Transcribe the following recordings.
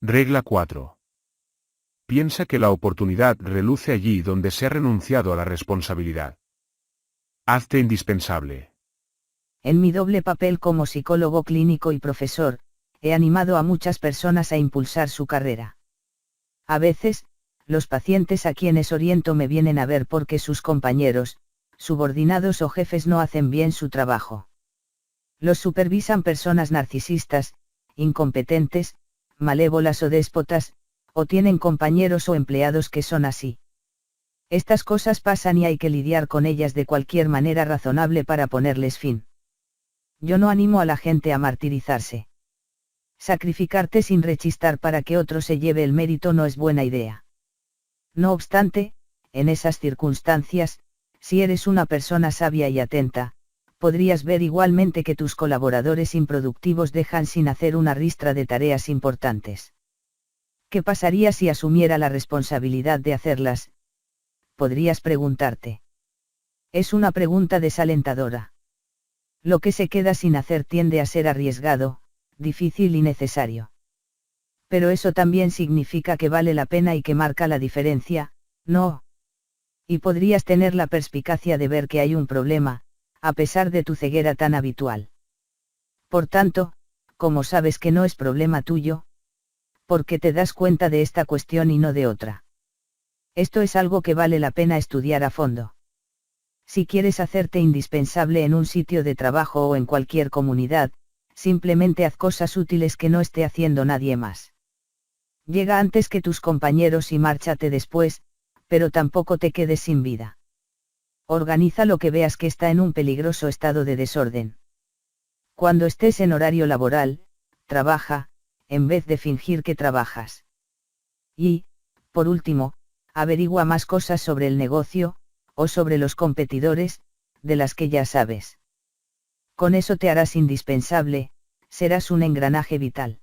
Regla 4. Piensa que la oportunidad reluce allí donde se ha renunciado a la responsabilidad. Hazte indispensable. En mi doble papel como psicólogo clínico y profesor, he animado a muchas personas a impulsar su carrera. A veces, los pacientes a quienes oriento me vienen a ver porque sus compañeros, subordinados o jefes no hacen bien su trabajo. Los supervisan personas narcisistas, incompetentes, malévolas o déspotas, o tienen compañeros o empleados que son así. Estas cosas pasan y hay que lidiar con ellas de cualquier manera razonable para ponerles fin. Yo no animo a la gente a martirizarse. Sacrificarte sin rechistar para que otro se lleve el mérito no es buena idea. No obstante, en esas circunstancias, si eres una persona sabia y atenta, podrías ver igualmente que tus colaboradores improductivos dejan sin hacer una ristra de tareas importantes. ¿Qué pasaría si asumiera la responsabilidad de hacerlas? Podrías preguntarte. Es una pregunta desalentadora. Lo que se queda sin hacer tiende a ser arriesgado, difícil y necesario. Pero eso también significa que vale la pena y que marca la diferencia, ¿no? Y podrías tener la perspicacia de ver que hay un problema, a pesar de tu ceguera tan habitual. Por tanto, ¿cómo sabes que no es problema tuyo? Porque te das cuenta de esta cuestión y no de otra. Esto es algo que vale la pena estudiar a fondo. Si quieres hacerte indispensable en un sitio de trabajo o en cualquier comunidad, simplemente haz cosas útiles que no esté haciendo nadie más. Llega antes que tus compañeros y márchate después, pero tampoco te quedes sin vida. Organiza lo que veas que está en un peligroso estado de desorden. Cuando estés en horario laboral, trabaja, en vez de fingir que trabajas. Y, por último, averigua más cosas sobre el negocio, o sobre los competidores, de las que ya sabes. Con eso te harás indispensable, serás un engranaje vital.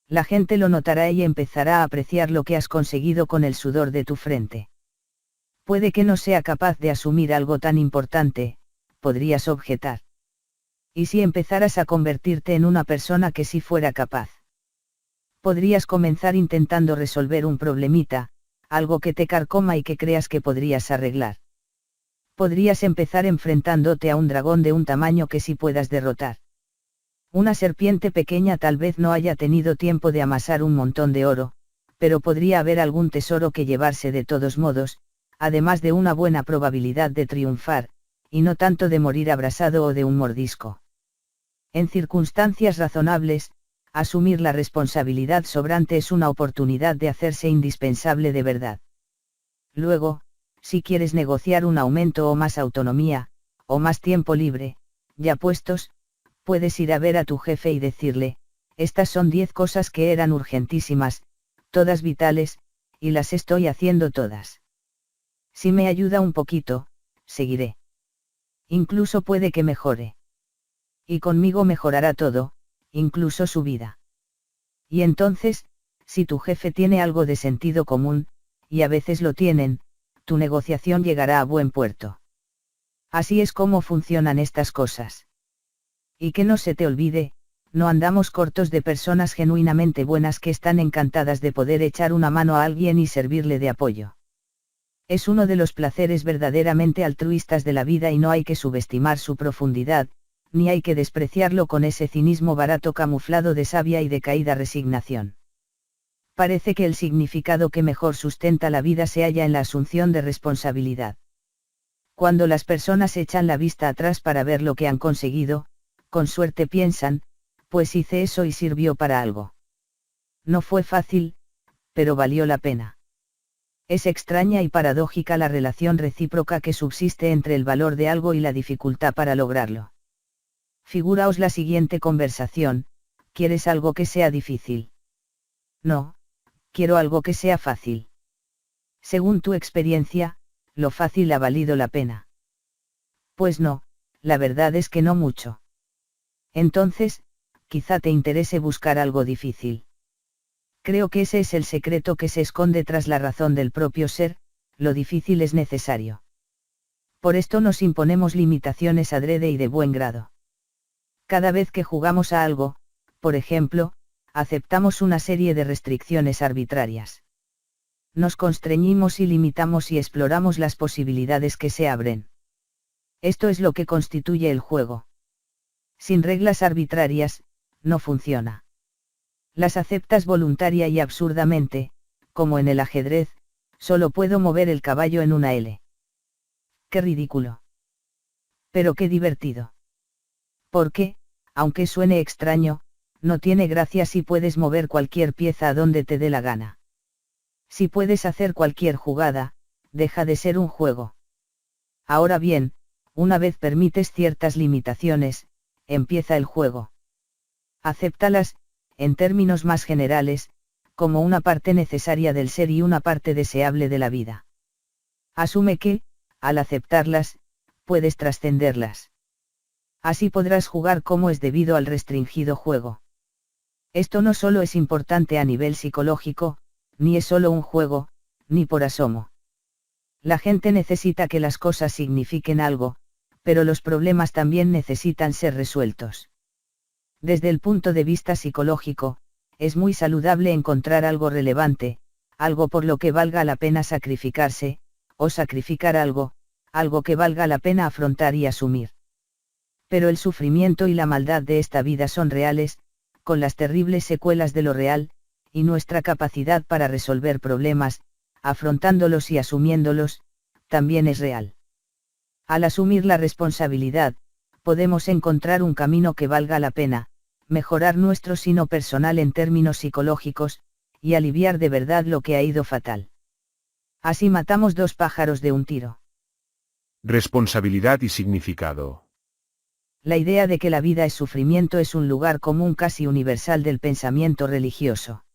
La gente lo notará y empezará a apreciar lo que has conseguido con el sudor de tu frente. Puede que no sea capaz de asumir algo tan importante, podrías objetar. ¿Y si empezaras a convertirte en una persona que sí fuera capaz? Podrías comenzar intentando resolver un problemita, algo que te carcoma y que creas que podrías arreglar. Podrías empezar enfrentándote a un dragón de un tamaño que sí puedas derrotar. Una serpiente pequeña tal vez no haya tenido tiempo de amasar un montón de oro, pero podría haber algún tesoro que llevarse de todos modos, además de una buena probabilidad de triunfar, y no tanto de morir abrasado o de un mordisco. En circunstancias razonables, asumir la responsabilidad sobrante es una oportunidad de hacerse indispensable de verdad. Luego, si quieres negociar un aumento o más autonomía, o más tiempo libre, ya puestos, puedes ir a ver a tu jefe y decirle, estas son 10 cosas que eran urgentísimas, todas vitales, y las estoy haciendo todas. Si me ayuda un poquito, seguiré. Incluso puede que mejore. Y conmigo mejorará todo, incluso su vida. Y entonces, si tu jefe tiene algo de sentido común, y a veces lo tienen, tu negociación llegará a buen puerto. Así es como funcionan estas cosas. Y que no se te olvide, no andamos cortos de personas genuinamente buenas que están encantadas de poder echar una mano a alguien y servirle de apoyo. Es uno de los placeres verdaderamente altruistas de la vida y no hay que subestimar su profundidad, ni hay que despreciarlo con ese cinismo barato camuflado de sabia y decaída resignación. Parece que el significado que mejor sustenta la vida se halla en la asunción de responsabilidad. Cuando las personas echan la vista atrás para ver lo que han conseguido, con suerte piensan, pues hice eso y sirvió para algo. No fue fácil, pero valió la pena. Es extraña y paradójica la relación recíproca que subsiste entre el valor de algo y la dificultad para lograrlo. Figuraos la siguiente conversación: ¿quieres algo que sea difícil? No, quiero algo que sea fácil. Según tu experiencia, lo fácil ha valido la pena. Pues no, la verdad es que no mucho. Entonces, quizá te interese buscar algo difícil. Creo que ese es el secreto que se esconde tras la razón del propio ser, lo difícil es necesario. Por esto nos imponemos limitaciones adrede y de buen grado. Cada vez que jugamos a algo, por ejemplo, aceptamos una serie de restricciones arbitrarias. Nos constreñimos y limitamos y exploramos las posibilidades que se abren. Esto es lo que constituye el juego. Sin reglas arbitrarias, no funciona. Las aceptas voluntaria y absurdamente, como en el ajedrez, solo puedo mover el caballo en una L. ¡Qué ridículo! Pero qué divertido. Porque, aunque suene extraño, no tiene gracia si puedes mover cualquier pieza a donde te dé la gana. Si puedes hacer cualquier jugada, deja de ser un juego. Ahora bien, una vez permites ciertas limitaciones, empieza el juego. Acéptalas, en términos más generales, como una parte necesaria del ser y una parte deseable de la vida. Asume que, al aceptarlas, puedes trascenderlas. Así podrás jugar como es debido al restringido juego. Esto no solo es importante a nivel psicológico, ni es solo un juego, ni por asomo. La gente necesita que las cosas signifiquen algo, pero los problemas también necesitan ser resueltos. Desde el punto de vista psicológico, es muy saludable encontrar algo relevante, algo por lo que valga la pena sacrificarse, o sacrificar algo que valga la pena afrontar y asumir. Pero el sufrimiento y la maldad de esta vida son reales, con las terribles secuelas de lo real, y nuestra capacidad para resolver problemas, afrontándolos y asumiéndolos, también es real. Al asumir la responsabilidad, podemos encontrar un camino que valga la pena, mejorar nuestro sino personal en términos psicológicos, y aliviar de verdad lo que ha ido fatal. Así matamos dos pájaros de un tiro. Responsabilidad y significado. La idea de que la vida es sufrimiento es un lugar común casi universal del pensamiento religioso.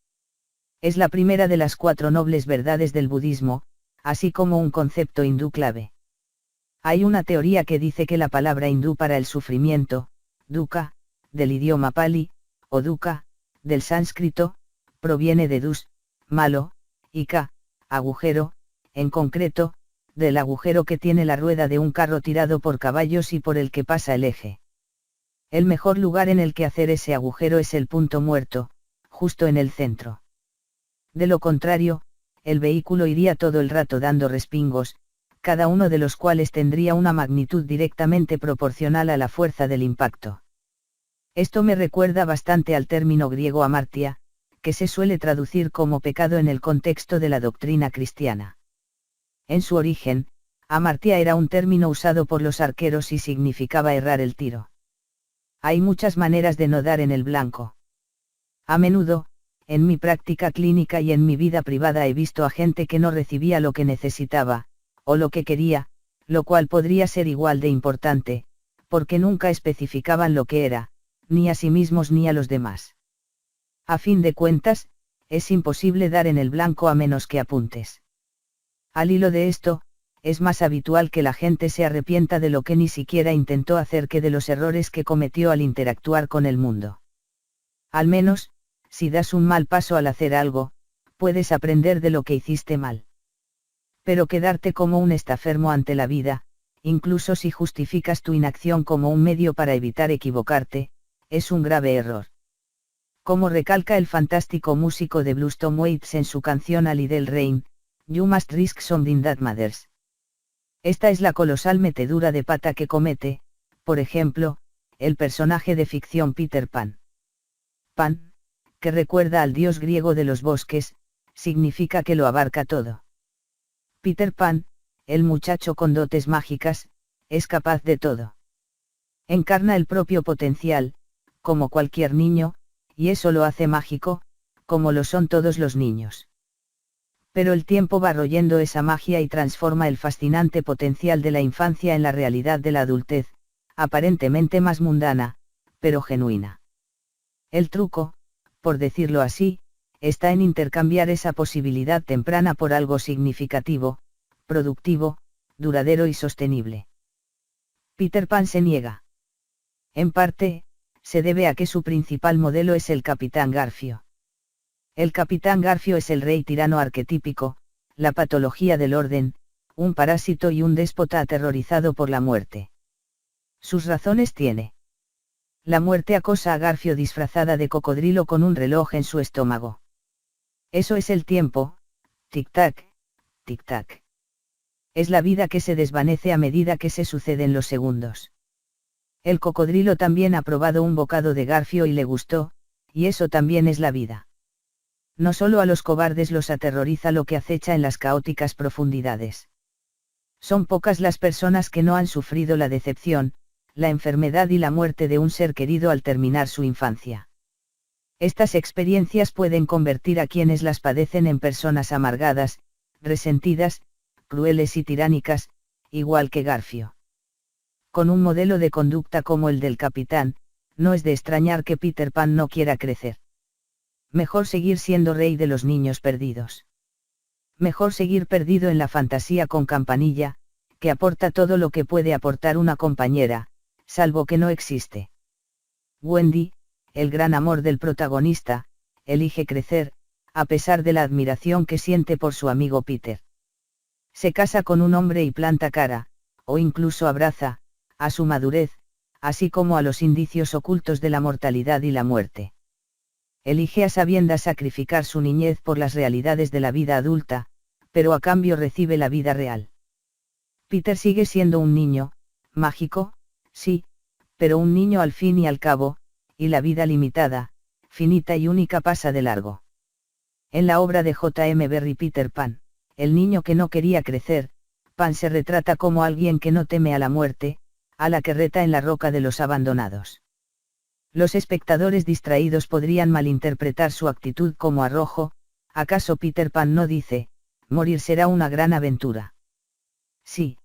Es la primera de las 4 nobles verdades del budismo, así como un concepto hindú clave. Hay una teoría que dice que la palabra hindú para el sufrimiento, dukkha, del idioma pali, o dukkha, del sánscrito, proviene de dus, malo, y ka, agujero, en concreto, del agujero que tiene la rueda de un carro tirado por caballos y por el que pasa el eje. El mejor lugar en el que hacer ese agujero es el punto muerto, justo en el centro. De lo contrario, el vehículo iría todo el rato dando respingos, cada uno de los cuales tendría una magnitud directamente proporcional a la fuerza del impacto. Esto me recuerda bastante al término griego amartia, que se suele traducir como pecado en el contexto de la doctrina cristiana. En su origen, amartia era un término usado por los arqueros y significaba errar el tiro. Hay muchas maneras de no dar en el blanco. A menudo, en mi práctica clínica y en mi vida privada he visto a gente que no recibía lo que necesitaba, o lo que quería, lo cual podría ser igual de importante, porque nunca especificaban lo que era, ni a sí mismos ni a los demás. A fin de cuentas, es imposible dar en el blanco a menos que apuntes. Al hilo de esto, es más habitual que la gente se arrepienta de lo que ni siquiera intentó hacer que de los errores que cometió al interactuar con el mundo. Al menos, si das un mal paso al hacer algo, puedes aprender de lo que hiciste mal. Pero quedarte como un estafermo ante la vida, incluso si justificas tu inacción como un medio para evitar equivocarte, es un grave error. Como recalca el fantástico músico de blues Tom Waits en su canción A Little Rain, You must risk something that matters. Esta es la colosal metedura de pata que comete, por ejemplo, el personaje de ficción Peter Pan. Pan, que recuerda al dios griego de los bosques, significa que lo abarca todo. Peter Pan, el muchacho con dotes mágicas, es capaz de todo. Encarna el propio potencial, como cualquier niño, y eso lo hace mágico, como lo son todos los niños. Pero el tiempo va royendo esa magia y transforma el fascinante potencial de la infancia en la realidad de la adultez, aparentemente más mundana, pero genuina. El truco, por decirlo así, está en intercambiar esa posibilidad temprana por algo significativo, productivo, duradero y sostenible. Peter Pan se niega. En parte, se debe a que su principal modelo es el Capitán Garfio. El Capitán Garfio es el rey tirano arquetípico, la patología del orden, un parásito y un déspota aterrorizado por la muerte. Sus razones tiene. La muerte acosa a Garfio disfrazada de cocodrilo con un reloj en su estómago. Eso es el tiempo, tic-tac, tic-tac. Es la vida que se desvanece a medida que se suceden los segundos. El cocodrilo también ha probado un bocado de Garfio y le gustó, y eso también es la vida. No solo a los cobardes los aterroriza lo que acecha en las caóticas profundidades. Son pocas las personas que no han sufrido la decepción, la enfermedad y la muerte de un ser querido al terminar su infancia. Estas experiencias pueden convertir a quienes las padecen en personas amargadas, resentidas, crueles y tiránicas, igual que Garfio. Con un modelo de conducta como el del capitán, no es de extrañar que Peter Pan no quiera crecer. Mejor seguir siendo rey de los niños perdidos. Mejor seguir perdido en la fantasía con Campanilla, que aporta todo lo que puede aportar una compañera, salvo que no existe. Wendy, el gran amor del protagonista, elige crecer, a pesar de la admiración que siente por su amigo Peter. Se casa con un hombre y planta cara, o incluso abraza, a su madurez, así como a los indicios ocultos de la mortalidad y la muerte. Elige a sabiendas sacrificar su niñez por las realidades de la vida adulta, pero a cambio recibe la vida real. Peter sigue siendo un niño, mágico, sí, pero un niño al fin y al cabo, y la vida limitada, finita y única pasa de largo. En la obra de J. M. Barrie Peter Pan, el niño que no quería crecer, Pan se retrata como alguien que no teme a la muerte, a la que reta en la roca de los abandonados. Los espectadores distraídos podrían malinterpretar su actitud como arrojo. ¿Acaso Peter Pan no dice, morir será una gran aventura? Sí,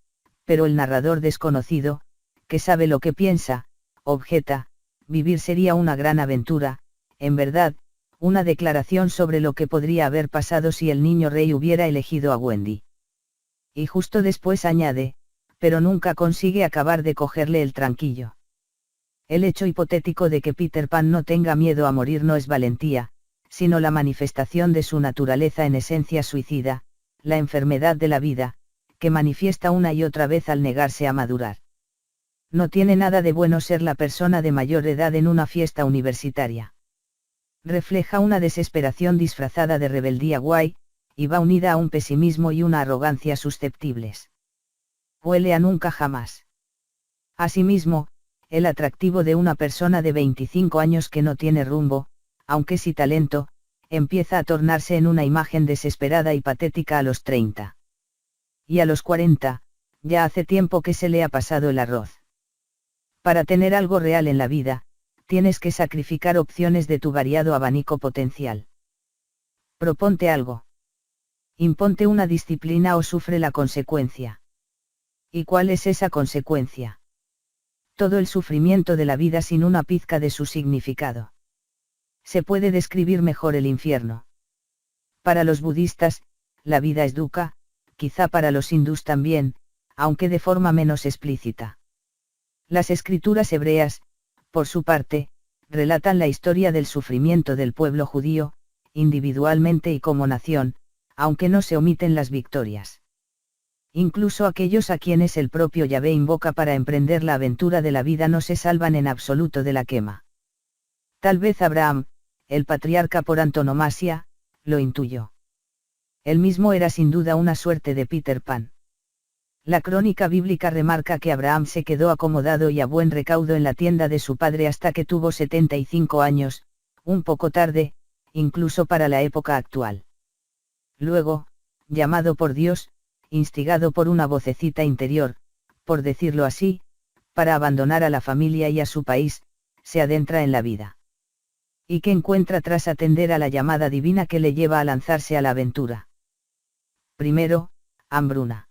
pero el narrador desconocido, que sabe lo que piensa, objeta, vivir sería una gran aventura, en verdad, una declaración sobre lo que podría haber pasado si el niño rey hubiera elegido a Wendy. Y justo después añade, pero nunca consigue acabar de cogerle el tranquillo. El hecho hipotético de que Peter Pan no tenga miedo a morir no es valentía, sino la manifestación de su naturaleza en esencia suicida, la enfermedad de la vida, que manifiesta una y otra vez al negarse a madurar. No tiene nada de bueno ser la persona de mayor edad en una fiesta universitaria. Refleja una desesperación disfrazada de rebeldía guay, y va unida a un pesimismo y una arrogancia susceptibles. Huele a nunca jamás. Asimismo, el atractivo de una persona de 25 años que no tiene rumbo, aunque sí talento, empieza a tornarse en una imagen desesperada y patética a los 30. Y a los 40, ya hace tiempo que se le ha pasado el arroz. Para tener algo real en la vida, tienes que sacrificar opciones de tu variado abanico potencial. Proponte algo. Imponte una disciplina o sufre la consecuencia. ¿Y cuál es esa consecuencia? Todo el sufrimiento de la vida sin una pizca de su significado. Se puede describir mejor el infierno. Para los budistas, la vida es dukkha, quizá para los hindús también, aunque de forma menos explícita. Las escrituras hebreas, por su parte, relatan la historia del sufrimiento del pueblo judío, individualmente y como nación, aunque no se omiten las victorias. Incluso aquellos a quienes el propio Yahvé invoca para emprender la aventura de la vida no se salvan en absoluto de la quema. Tal vez Abraham, el patriarca por antonomasia, lo intuyó. Él mismo era sin duda una suerte de Peter Pan. La crónica bíblica remarca que Abraham se quedó acomodado y a buen recaudo en la tienda de su padre hasta que tuvo 75 años, un poco tarde, incluso para la época actual. Luego, llamado por Dios, instigado por una vocecita interior, por decirlo así, para abandonar a la familia y a su país, se adentra en la vida. ¿Y qué encuentra tras atender a la llamada divina que le lleva a lanzarse a la aventura? Primero, hambruna.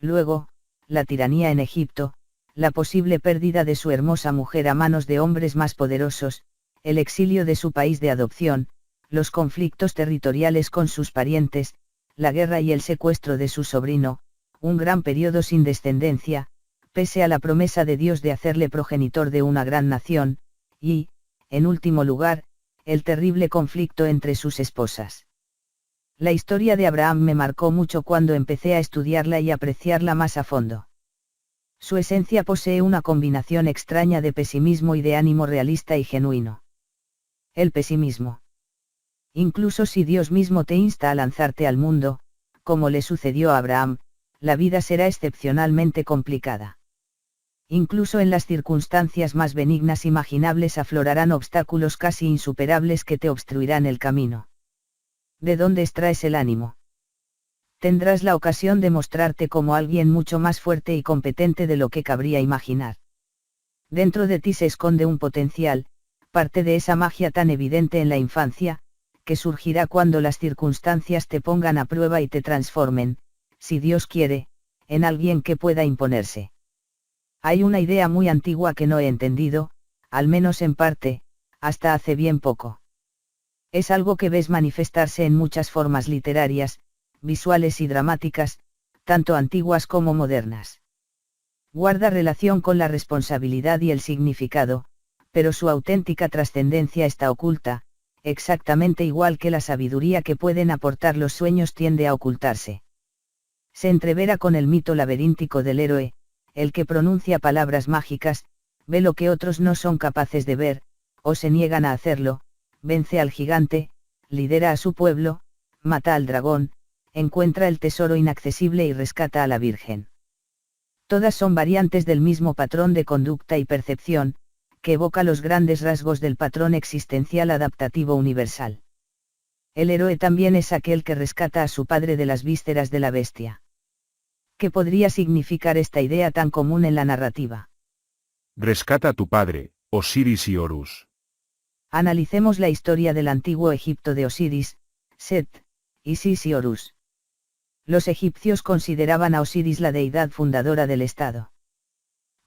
Luego, la tiranía en Egipto, la posible pérdida de su hermosa mujer a manos de hombres más poderosos, el exilio de su país de adopción, los conflictos territoriales con sus parientes, la guerra y el secuestro de su sobrino, un gran periodo sin descendencia, pese a la promesa de Dios de hacerle progenitor de una gran nación, y, en último lugar, el terrible conflicto entre sus esposas. La historia de Abraham me marcó mucho cuando empecé a estudiarla y apreciarla más a fondo. Su esencia posee una combinación extraña de pesimismo y de ánimo realista y genuino. El pesimismo. Incluso si Dios mismo te insta a lanzarte al mundo, como le sucedió a Abraham, la vida será excepcionalmente complicada. Incluso en las circunstancias más benignas imaginables aflorarán obstáculos casi insuperables que te obstruirán el camino. ¿De dónde extraes el ánimo? Tendrás la ocasión de mostrarte como alguien mucho más fuerte y competente de lo que cabría imaginar. Dentro de ti se esconde un potencial, parte de esa magia tan evidente en la infancia, que surgirá cuando las circunstancias te pongan a prueba y te transformen, si Dios quiere, en alguien que pueda imponerse. Hay una idea muy antigua que no he entendido, al menos en parte, hasta hace bien poco. Es algo que ves manifestarse en muchas formas literarias, visuales y dramáticas, tanto antiguas como modernas. Guarda relación con la responsabilidad y el significado, pero su auténtica trascendencia está oculta, exactamente igual que la sabiduría que pueden aportar los sueños tiende a ocultarse. Se entrevera con el mito laberíntico del héroe, el que pronuncia palabras mágicas, ve lo que otros no son capaces de ver, o se niegan a hacerlo, vence al gigante, lidera a su pueblo, mata al dragón, encuentra el tesoro inaccesible y rescata a la Virgen. Todas son variantes del mismo patrón de conducta y percepción, que evoca los grandes rasgos del patrón existencial adaptativo universal. El héroe también es aquel que rescata a su padre de las vísceras de la bestia. ¿Qué podría significar esta idea tan común en la narrativa? Rescata a tu padre, Osiris y Horus. Analicemos la historia del antiguo Egipto de Osiris, Set, Isis y Horus. Los egipcios consideraban a Osiris la deidad fundadora del Estado.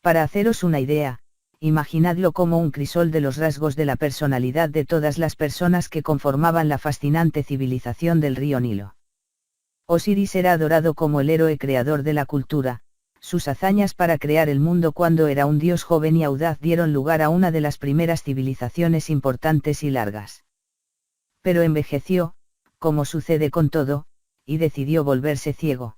Para haceros una idea, imaginadlo como un crisol de los rasgos de la personalidad de todas las personas que conformaban la fascinante civilización del río Nilo. Osiris era adorado como el héroe creador de la cultura, sus hazañas para crear el mundo cuando era un dios joven y audaz dieron lugar a una de las primeras civilizaciones importantes y largas. Pero envejeció, como sucede con todo, y decidió volverse ciego.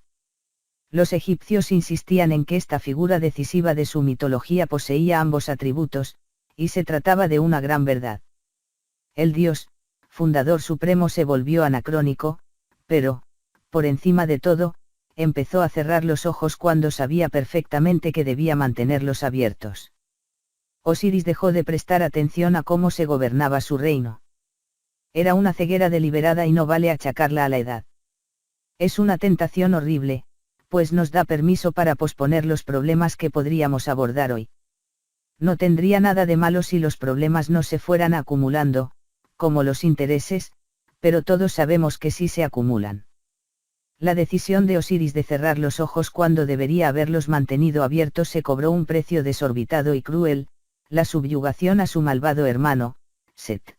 Los egipcios insistían en que esta figura decisiva de su mitología poseía ambos atributos, y se trataba de una gran verdad. El dios, fundador supremo se volvió anacrónico, pero, por encima de todo, empezó a cerrar los ojos cuando sabía perfectamente que debía mantenerlos abiertos. Osiris dejó de prestar atención a cómo se gobernaba su reino. Era una ceguera deliberada y no vale achacarla a la edad. Es una tentación horrible, pues nos da permiso para posponer los problemas que podríamos abordar hoy. No tendría nada de malo si los problemas no se fueran acumulando, como los intereses, pero todos sabemos que sí se acumulan. La decisión de Osiris de cerrar los ojos cuando debería haberlos mantenido abiertos se cobró un precio desorbitado y cruel, la subyugación a su malvado hermano, Set.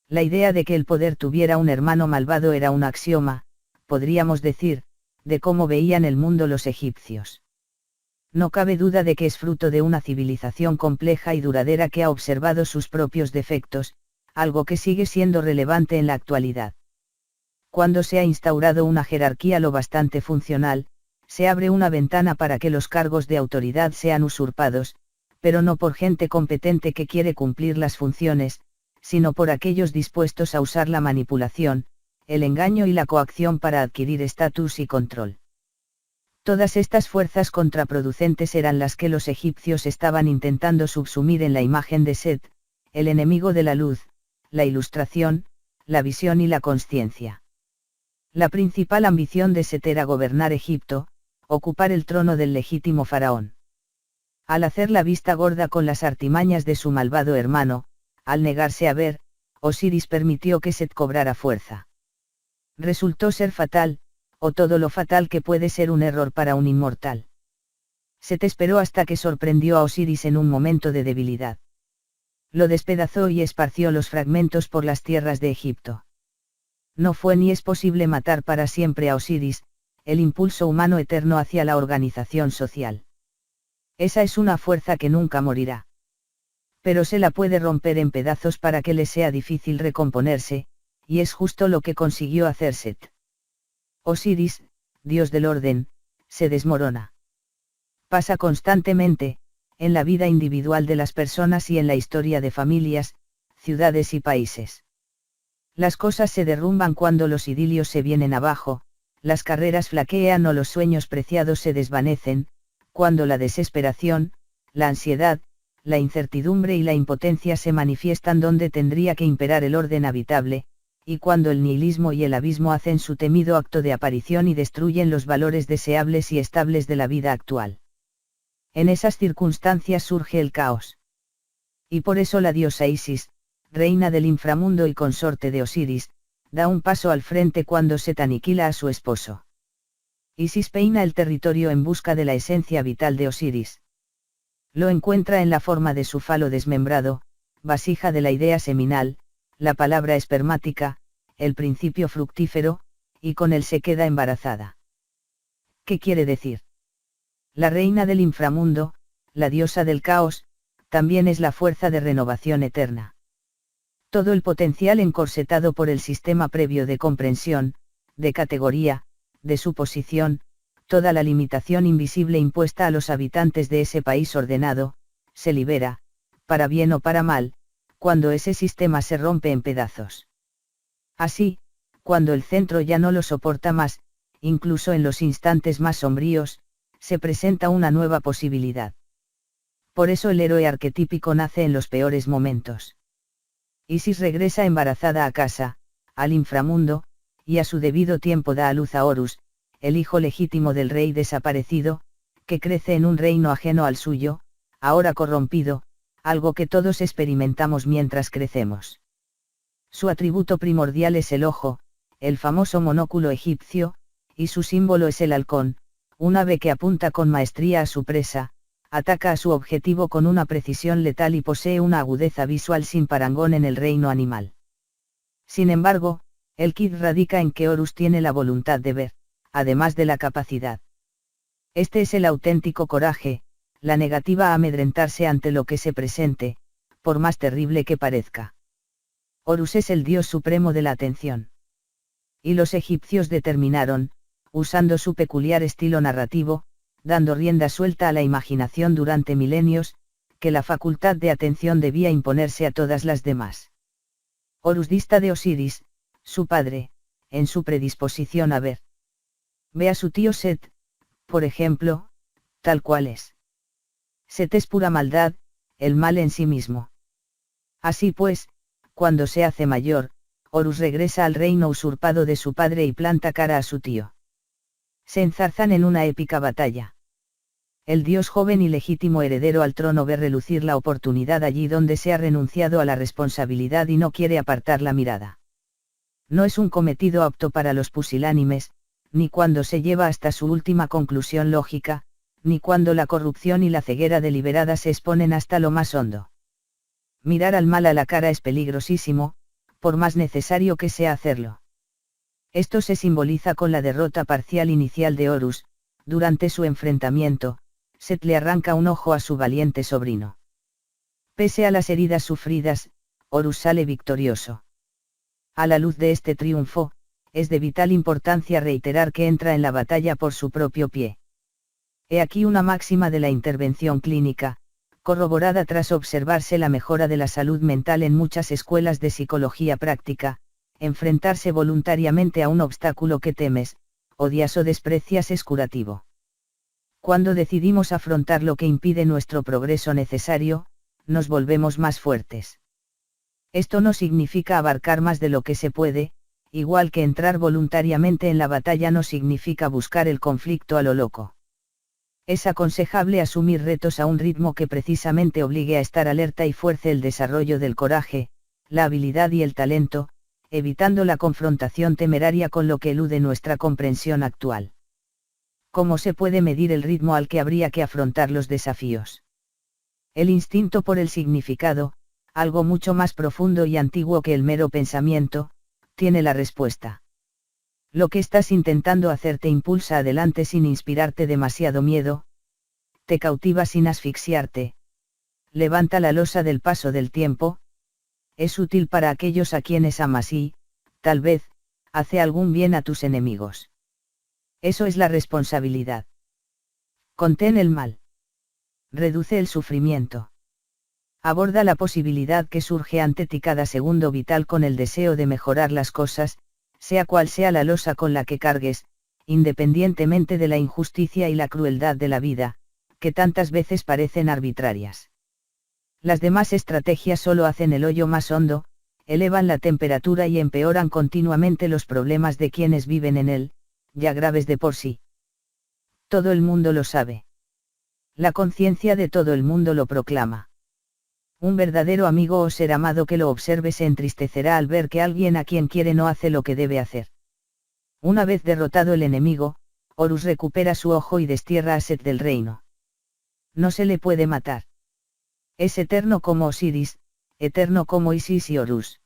La idea de que el poder tuviera un hermano malvado era un axioma, podríamos decir, de cómo veían el mundo los egipcios. No cabe duda de que es fruto de una civilización compleja y duradera que ha observado sus propios defectos, algo que sigue siendo relevante en la actualidad. Cuando se ha instaurado una jerarquía lo bastante funcional, se abre una ventana para que los cargos de autoridad sean usurpados, pero no por gente competente que quiere cumplir las funciones, sino por aquellos dispuestos a usar la manipulación, el engaño y la coacción para adquirir estatus y control. Todas estas fuerzas contraproducentes eran las que los egipcios estaban intentando subsumir en la imagen de Set, el enemigo de la luz, la ilustración, la visión y la consciencia. La principal ambición de Set era gobernar Egipto, ocupar el trono del legítimo faraón. Al hacer la vista gorda con las artimañas de su malvado hermano, al negarse a ver, Osiris permitió que Set cobrara fuerza. Resultó ser fatal, o todo lo fatal que puede ser un error para un inmortal. Set esperó hasta que sorprendió a Osiris en un momento de debilidad. Lo despedazó y esparció los fragmentos por las tierras de Egipto. No fue ni es posible matar para siempre a Osiris, el impulso humano eterno hacia la organización social. Esa es una fuerza que nunca morirá. Pero se la puede romper en pedazos para que le sea difícil recomponerse, y es justo lo que consiguió hacer Set. Osiris, dios del orden, se desmorona. Pasa constantemente, en la vida individual de las personas y en la historia de familias, ciudades y países. Las cosas se derrumban cuando los idilios se vienen abajo, las carreras flaquean o los sueños preciados se desvanecen, cuando la desesperación, la ansiedad, la incertidumbre y la impotencia se manifiestan donde tendría que imperar el orden habitable, y cuando el nihilismo y el abismo hacen su temido acto de aparición y destruyen los valores deseables y estables de la vida actual. En esas circunstancias surge el caos. Y por eso la diosa Isis, reina del inframundo y consorte de Osiris, da un paso al frente cuando Set aniquila a su esposo. Isis peina el territorio en busca de la esencia vital de Osiris. Lo encuentra en la forma de su falo desmembrado, vasija de la idea seminal, la palabra espermática, el principio fructífero, y con él se queda embarazada. ¿Qué quiere decir? La reina del inframundo, la diosa del caos, también es la fuerza de renovación eterna. Todo el potencial encorsetado por el sistema previo de comprensión, de categoría, de suposición, toda la limitación invisible impuesta a los habitantes de ese país ordenado, se libera, para bien o para mal, cuando ese sistema se rompe en pedazos. Así, cuando el centro ya no lo soporta más, incluso en los instantes más sombríos, se presenta una nueva posibilidad. Por eso el héroe arquetípico nace en los peores momentos. Isis regresa embarazada a casa, al inframundo, y a su debido tiempo da a luz a Horus, el hijo legítimo del rey desaparecido, que crece en un reino ajeno al suyo, ahora corrompido, algo que todos experimentamos mientras crecemos. Su atributo primordial es el ojo, el famoso monóculo egipcio, y su símbolo es el halcón, un ave que apunta con maestría a su presa, ataca a su objetivo con una precisión letal y posee una agudeza visual sin parangón en el reino animal. Sin embargo, el quid radica en que Horus tiene la voluntad de ver, además de la capacidad. Este es el auténtico coraje, la negativa a amedrentarse ante lo que se presente, por más terrible que parezca. Horus es el dios supremo de la atención. Y los egipcios determinaron, usando su peculiar estilo narrativo, dando rienda suelta a la imaginación durante milenios, que la facultad de atención debía imponerse a todas las demás. Horus dista de Osiris, su padre, en su predisposición a ver. Ve a su tío Set, por ejemplo, tal cual es. Set es pura maldad, el mal en sí mismo. Así pues, cuando se hace mayor, Horus regresa al reino usurpado de su padre y planta cara a su tío. Se enzarzan en una épica batalla. El dios joven y legítimo heredero al trono ve relucir la oportunidad allí donde se ha renunciado a la responsabilidad y no quiere apartar la mirada. No es un cometido apto para los pusilánimes, ni cuando se lleva hasta su última conclusión lógica, ni cuando la corrupción y la ceguera deliberada se exponen hasta lo más hondo. Mirar al mal a la cara es peligrosísimo, por más necesario que sea hacerlo. Esto se simboliza con la derrota parcial inicial de Horus. Durante su enfrentamiento, Set le arranca un ojo a su valiente sobrino. Pese a las heridas sufridas, Horus sale victorioso. A la luz de este triunfo, es de vital importancia reiterar que entra en la batalla por su propio pie. He aquí una máxima de la intervención clínica, corroborada tras observarse la mejora de la salud mental en muchas escuelas de psicología práctica: enfrentarse voluntariamente a un obstáculo que temes, odias o desprecias es curativo. Cuando decidimos afrontar lo que impide nuestro progreso necesario, nos volvemos más fuertes. Esto no significa abarcar más de lo que se puede, igual que entrar voluntariamente en la batalla no significa buscar el conflicto a lo loco. Es aconsejable asumir retos a un ritmo que precisamente obligue a estar alerta y fuerce el desarrollo del coraje, la habilidad y el talento, evitando la confrontación temeraria con lo que elude nuestra comprensión actual. ¿Cómo se puede medir el ritmo al que habría que afrontar los desafíos? El instinto por el significado, algo mucho más profundo y antiguo que el mero pensamiento, tiene la respuesta. Lo que estás intentando hacer te impulsa adelante sin inspirarte demasiado miedo, te cautiva sin asfixiarte, levanta la losa del paso del tiempo, es útil para aquellos a quienes amas y, tal vez, hace algún bien a tus enemigos. Eso es la responsabilidad. Contén el mal. Reduce el sufrimiento. Aborda la posibilidad que surge ante ti cada segundo vital con el deseo de mejorar las cosas, sea cual sea la losa con la que cargues, independientemente de la injusticia y la crueldad de la vida, que tantas veces parecen arbitrarias. Las demás estrategias solo hacen el hoyo más hondo, elevan la temperatura y empeoran continuamente los problemas de quienes viven en él, ya graves de por sí. Todo el mundo lo sabe. La conciencia de todo el mundo lo proclama. Un verdadero amigo o ser amado que lo observe se entristecerá al ver que alguien a quien quiere no hace lo que debe hacer. Una vez derrotado el enemigo, Horus recupera su ojo y destierra a Set del reino. No se le puede matar. Es eterno como Osiris, eterno como Isis y Horus.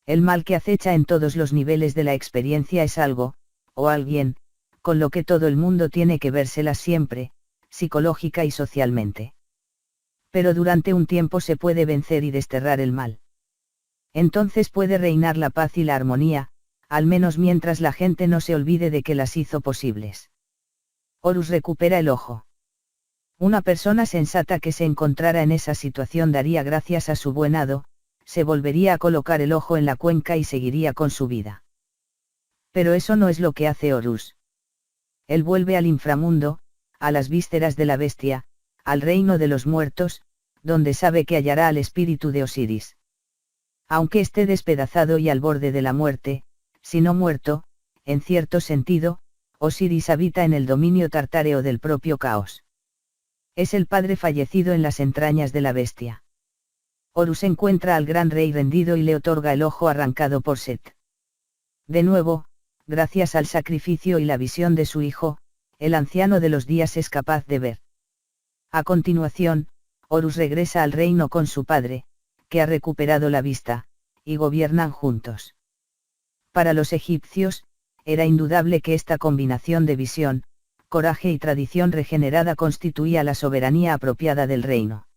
El mal que acecha en todos los niveles de la experiencia es algo, o alguien, con lo que todo el mundo tiene que vérselas siempre, psicológica y socialmente. Pero durante un tiempo se puede vencer y desterrar el mal. Entonces puede reinar la paz y la armonía, al menos mientras la gente no se olvide de que las hizo posibles. Horus recupera el ojo. Una persona sensata que se encontrara en esa situación daría gracias a su buen hado, se volvería a colocar el ojo en la cuenca y seguiría con su vida. Pero eso no es lo que hace Horus. Él vuelve al inframundo, a las vísceras de la bestia, al reino de los muertos, donde sabe que hallará al espíritu de Osiris. Aunque esté despedazado y al borde de la muerte, si no muerto, en cierto sentido, Osiris habita en el dominio tartáreo del propio caos. Es el padre fallecido en las entrañas de la bestia. Horus encuentra al gran rey rendido y le otorga el ojo arrancado por Set. De nuevo, gracias al sacrificio y la visión de su hijo, el anciano de los días es capaz de ver. A continuación, Horus regresa al reino con su padre, que ha recuperado la vista, y gobiernan juntos. Para los egipcios, era indudable que esta combinación de visión, coraje y tradición regenerada constituía la soberanía apropiada del reino.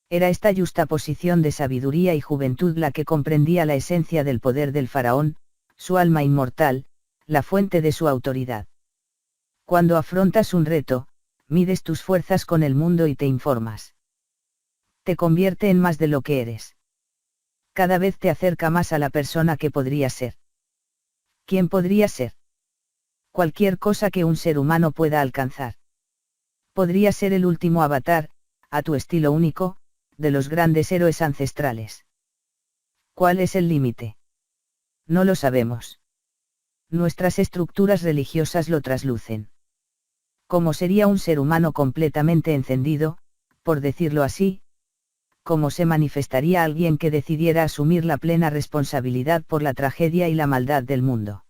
Era esta yuxtaposición de sabiduría y juventud la que comprendía la esencia del poder del faraón, su alma inmortal, la fuente de su autoridad. Cuando afrontas un reto, mides tus fuerzas con el mundo y te informas. Te convierte en más de lo que eres. Cada vez te acerca más a la persona que podría ser. ¿Quién podría ser? Cualquier cosa que un ser humano pueda alcanzar. Podría ser el último avatar, a tu estilo único, de los grandes héroes ancestrales. ¿Cuál es el límite? No lo sabemos. Nuestras estructuras religiosas lo traslucen. ¿Cómo sería un ser humano completamente encendido, por decirlo así? ¿Cómo se manifestaría alguien que decidiera asumir la plena responsabilidad por la tragedia y la maldad del mundo?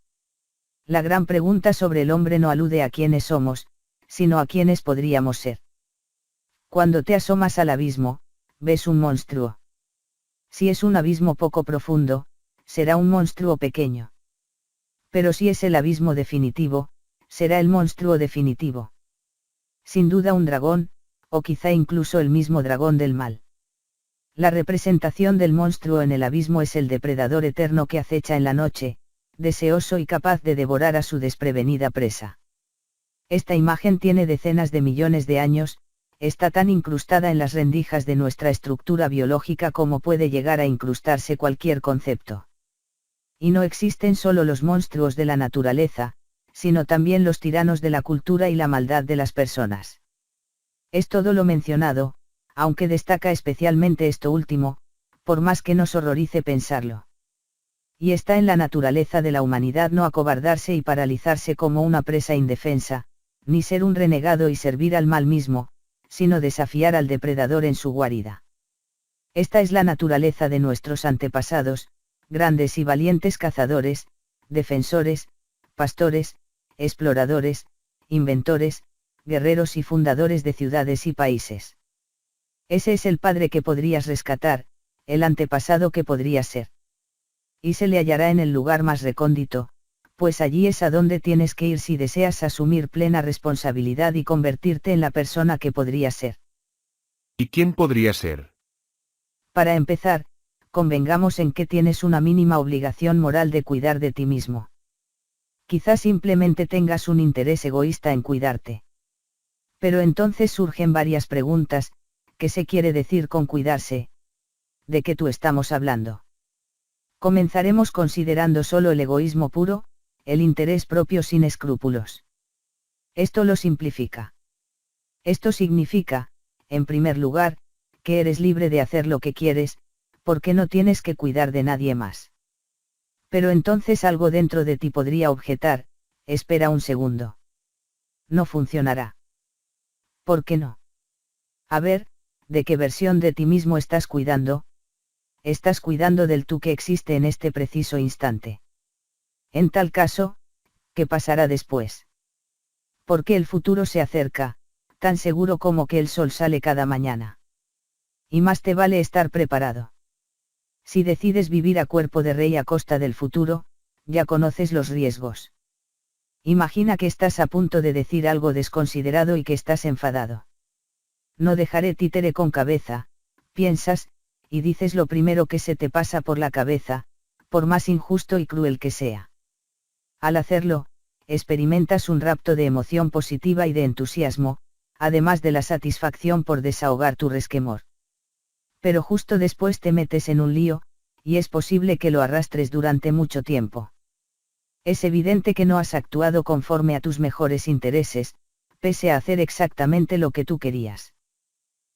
La gran pregunta sobre el hombre no alude a quiénes somos, sino a quiénes podríamos ser. Cuando te asomas al abismo, ves un monstruo. Si es un abismo poco profundo, será un monstruo pequeño. Pero si es el abismo definitivo, será el monstruo definitivo. Sin duda un dragón, o quizá incluso el mismo dragón del mal. La representación del monstruo en el abismo es el depredador eterno que acecha en la noche, deseoso y capaz de devorar a su desprevenida presa. Esta imagen tiene decenas de millones de años, está tan incrustada en las rendijas de nuestra estructura biológica como puede llegar a incrustarse cualquier concepto. Y no existen solo los monstruos de la naturaleza, sino también los tiranos de la cultura y la maldad de las personas. Es todo lo mencionado, aunque destaca especialmente esto último, por más que nos horrorice pensarlo. Y está en la naturaleza de la humanidad no acobardarse y paralizarse como una presa indefensa, ni ser un renegado y servir al mal mismo, sino desafiar al depredador en su guarida. Esta es la naturaleza de nuestros antepasados, grandes y valientes cazadores, defensores, pastores, exploradores, inventores, guerreros y fundadores de ciudades y países. Ese es el padre que podrías rescatar, el antepasado que podrías ser. Y se le hallará en el lugar más recóndito, pues allí es a donde tienes que ir si deseas asumir plena responsabilidad y convertirte en la persona que podrías ser. ¿Y quién podría ser? Para empezar, convengamos en que tienes una mínima obligación moral de cuidar de ti mismo. Quizás simplemente tengas un interés egoísta en cuidarte. Pero entonces surgen varias preguntas: ¿qué se quiere decir con cuidarse? ¿De qué tú estamos hablando? Comenzaremos considerando solo el egoísmo puro, el interés propio sin escrúpulos. Esto lo simplifica. Esto significa, en primer lugar, que eres libre de hacer lo que quieres, porque no tienes que cuidar de nadie más. Pero entonces algo dentro de ti podría objetar: espera un segundo. No funcionará. ¿Por qué no? A ver, ¿de qué versión de ti mismo estás cuidando? Estás cuidando del tú que existe en este preciso instante. En tal caso, ¿qué pasará después? Porque el futuro se acerca, tan seguro como que el sol sale cada mañana. Y más te vale estar preparado. Si decides vivir a cuerpo de rey a costa del futuro, ya conoces los riesgos. Imagina que estás a punto de decir algo desconsiderado y que estás enfadado. No dejaré títere con cabeza, piensas, y dices lo primero que se te pasa por la cabeza, por más injusto y cruel que sea. Al hacerlo, experimentas un rapto de emoción positiva y de entusiasmo, además de la satisfacción por desahogar tu resquemor. Pero justo después te metes en un lío, y es posible que lo arrastres durante mucho tiempo. Es evidente que no has actuado conforme a tus mejores intereses, pese a hacer exactamente lo que tú querías.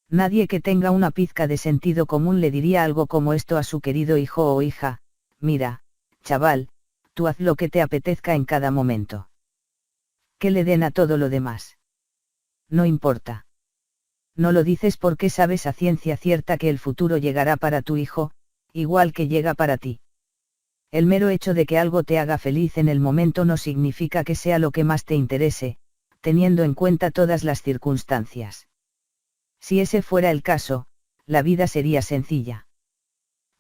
Nadie que tenga una pizca de sentido común le diría algo como esto a su querido hijo o hija: mira, chaval, tú haz lo que te apetezca en cada momento. Que le den a todo lo demás. No importa. No lo dices porque sabes a ciencia cierta que el futuro llegará para tu hijo, igual que llega para ti. El mero hecho de que algo te haga feliz en el momento no significa que sea lo que más te interese, teniendo en cuenta todas las circunstancias. Si ese fuera el caso, la vida sería sencilla.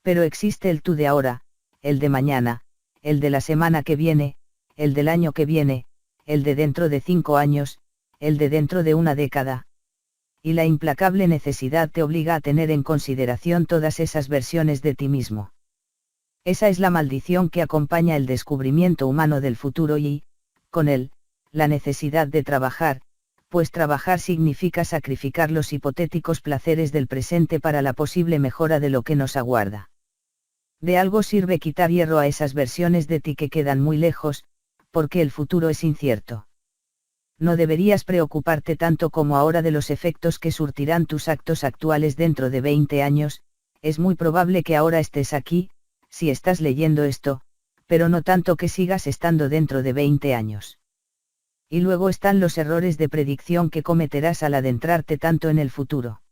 Pero existe el tú de ahora, el de mañana, el de la semana que viene, el del año que viene, el de dentro de 5 años, el de dentro de una década. Y la implacable necesidad te obliga a tener en consideración todas esas versiones de ti mismo. Esa es la maldición que acompaña el descubrimiento humano del futuro y, con él, la necesidad de trabajar, pues trabajar significa sacrificar los hipotéticos placeres del presente para la posible mejora de lo que nos aguarda. De algo sirve quitar hierro a esas versiones de ti que quedan muy lejos, porque el futuro es incierto. No deberías preocuparte tanto como ahora de los efectos que surtirán tus actos actuales dentro de 20 años, es muy probable que ahora estés aquí, si estás leyendo esto, pero no tanto que sigas estando dentro de 20 años. Y luego están los errores de predicción que cometerás al adentrarte tanto en el futuro.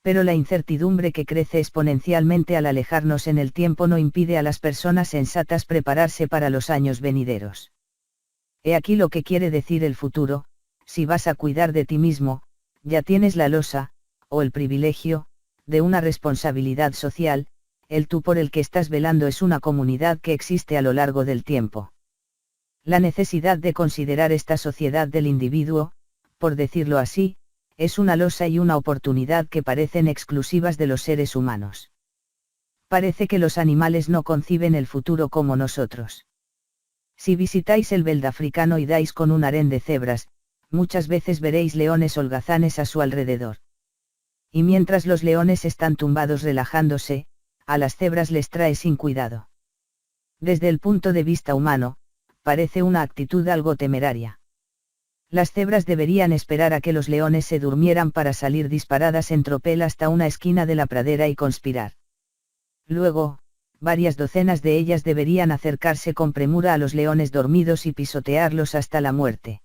Pero la incertidumbre que crece exponencialmente al alejarnos en el tiempo no impide a las personas sensatas prepararse para los años venideros. He aquí lo que quiere decir el futuro: si vas a cuidar de ti mismo, ya tienes la losa, o el privilegio, de una responsabilidad social. El tú por el que estás velando es una comunidad que existe a lo largo del tiempo. La necesidad de considerar esta sociedad del individuo, por decirlo así, es una losa y una oportunidad que parecen exclusivas de los seres humanos. Parece que los animales no conciben el futuro como nosotros. Si visitáis el Belt africano y dais con un harén de cebras, muchas veces veréis leones holgazanes a su alrededor. Y mientras los leones están tumbados relajándose, a las cebras les trae sin cuidado. Desde el punto de vista humano, parece una actitud algo temeraria. Las cebras deberían esperar a que los leones se durmieran para salir disparadas en tropel hasta una esquina de la pradera y conspirar. Luego, varias docenas de ellas deberían acercarse con premura a los leones dormidos y pisotearlos hasta la muerte.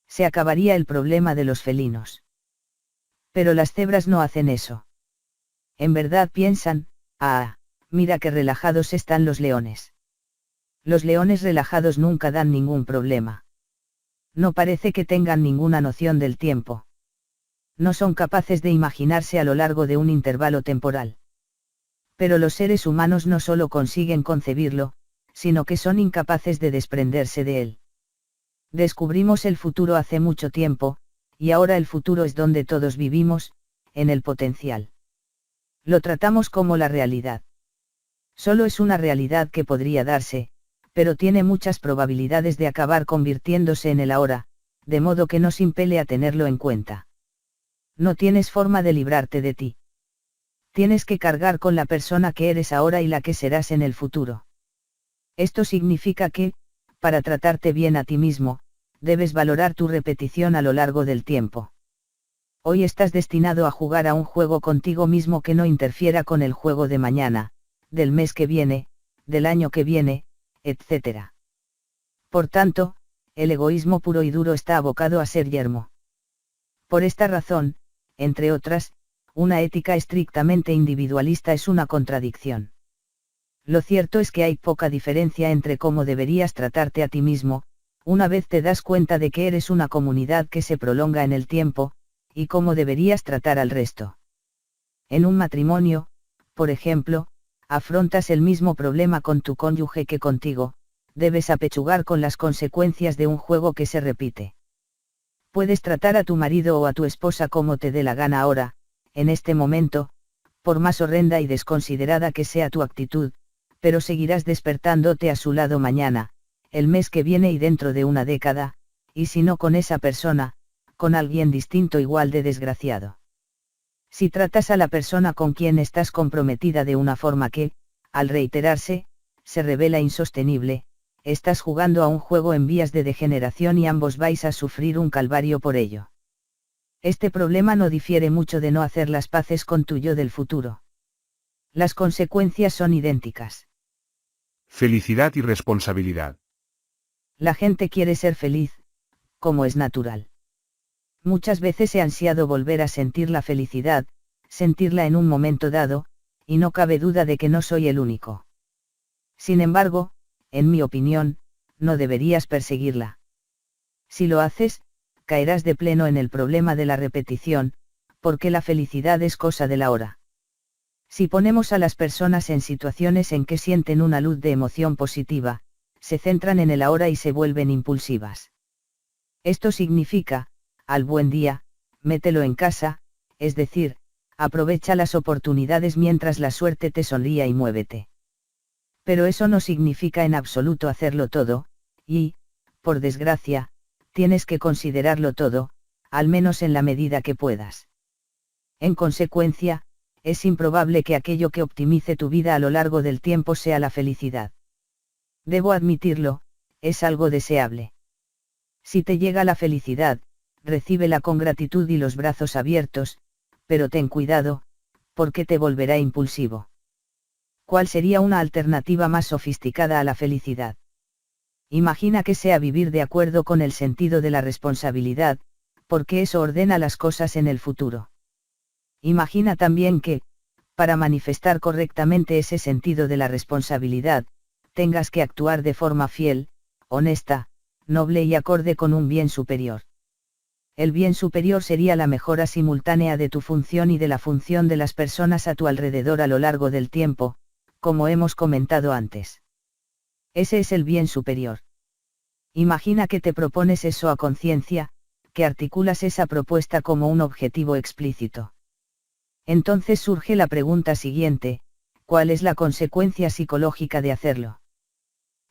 Se acabaría el problema de los felinos. Pero las cebras no hacen eso. En verdad piensan: ah, mira qué relajados están los leones. Los leones relajados nunca dan ningún problema. No parece que tengan ninguna noción del tiempo. No son capaces de imaginarse a lo largo de un intervalo temporal. Pero los seres humanos no solo consiguen concebirlo, sino que son incapaces de desprenderse de él. Descubrimos el futuro hace mucho tiempo, y ahora el futuro es donde todos vivimos, en el potencial. Lo tratamos como la realidad. Solo es una realidad que podría darse, pero tiene muchas probabilidades de acabar convirtiéndose en el ahora, de modo que nos impele a tenerlo en cuenta. No tienes forma de librarte de ti. Tienes que cargar con la persona que eres ahora y la que serás en el futuro. Esto significa que, para tratarte bien a ti mismo, debes valorar tu repetición a lo largo del tiempo. Hoy estás destinado a jugar a un juego contigo mismo que no interfiera con el juego de mañana, del mes que viene, del año que viene, etc. Por tanto, el egoísmo puro y duro está abocado a ser yermo. Por esta razón, entre otras, una ética estrictamente individualista es una contradicción. Lo cierto es que hay poca diferencia entre cómo deberías tratarte a ti mismo, una vez te das cuenta de que eres una comunidad que se prolonga en el tiempo, y cómo deberías tratar al resto. En un matrimonio, por ejemplo, afrontas el mismo problema con tu cónyuge que contigo, debes apechugar con las consecuencias de un juego que se repite. Puedes tratar a tu marido o a tu esposa como te dé la gana ahora, en este momento, por más horrenda y desconsiderada que sea tu actitud, pero seguirás despertándote a su lado mañana, el mes que viene y dentro de una década, y si no con esa persona, con alguien distinto igual de desgraciado. Si tratas a la persona con quien estás comprometida de una forma que, al reiterarse, se revela insostenible, estás jugando a un juego en vías de degeneración y ambos vais a sufrir un calvario por ello. Este problema no difiere mucho de no hacer las paces con tu yo del futuro. Las consecuencias son idénticas. Felicidad y responsabilidad. La gente quiere ser feliz, como es natural. Muchas veces he ansiado volver a sentir la felicidad, sentirla en un momento dado, y no cabe duda de que no soy el único. Sin embargo, en mi opinión, no deberías perseguirla. Si lo haces, caerás de pleno en el problema de la repetición, porque la felicidad es cosa de la hora. Si ponemos a las personas en situaciones en que sienten una luz de emoción positiva, se centran en el ahora y se vuelven impulsivas. Esto significa, al buen día, mételo en casa, es decir, aprovecha las oportunidades mientras la suerte te sonría y muévete. Pero eso no significa en absoluto hacerlo todo, y, por desgracia, tienes que considerarlo todo, al menos en la medida que puedas. En consecuencia, es improbable que aquello que optimice tu vida a lo largo del tiempo sea la felicidad. Debo admitirlo, es algo deseable. Si te llega la felicidad, recíbela con gratitud y los brazos abiertos, pero ten cuidado, porque te volverá impulsivo. ¿Cuál sería una alternativa más sofisticada a la felicidad? Imagina que sea vivir de acuerdo con el sentido de la responsabilidad, porque eso ordena las cosas en el futuro. Imagina también que, para manifestar correctamente ese sentido de la responsabilidad, tengas que actuar de forma fiel, honesta, noble y acorde con un bien superior. El bien superior sería la mejora simultánea de tu función y de la función de las personas a tu alrededor a lo largo del tiempo, como hemos comentado antes. Ese es el bien superior. Imagina que te propones eso a conciencia, que articulas esa propuesta como un objetivo explícito. Entonces surge la pregunta siguiente: ¿cuál es la consecuencia psicológica de hacerlo?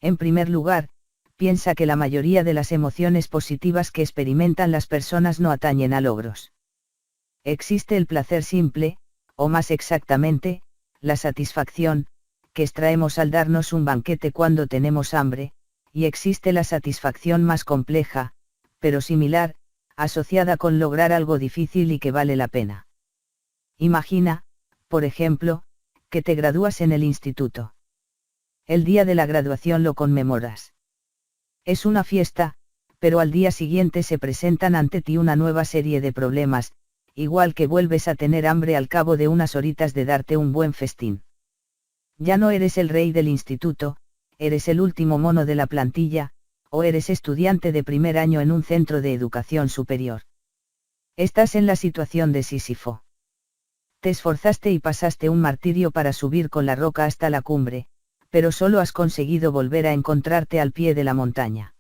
En primer lugar, piensa que la mayoría de las emociones positivas que experimentan las personas no atañen a logros. Existe el placer simple, o más exactamente, la satisfacción, que extraemos al darnos un banquete cuando tenemos hambre, y existe la satisfacción más compleja, pero similar, asociada con lograr algo difícil y que vale la pena. Imagina, por ejemplo, que te gradúas en el instituto. El día de la graduación lo conmemoras. Es una fiesta, pero al día siguiente se presentan ante ti una nueva serie de problemas, igual que vuelves a tener hambre al cabo de unas horitas de darte un buen festín. Ya no eres el rey del instituto, eres el último mono de la plantilla, o eres estudiante de primer año en un centro de educación superior. Estás en la situación de Sísifo. Te esforzaste y pasaste un martirio para subir con la roca hasta la cumbre, pero solo has conseguido volver a encontrarte al pie de la montaña.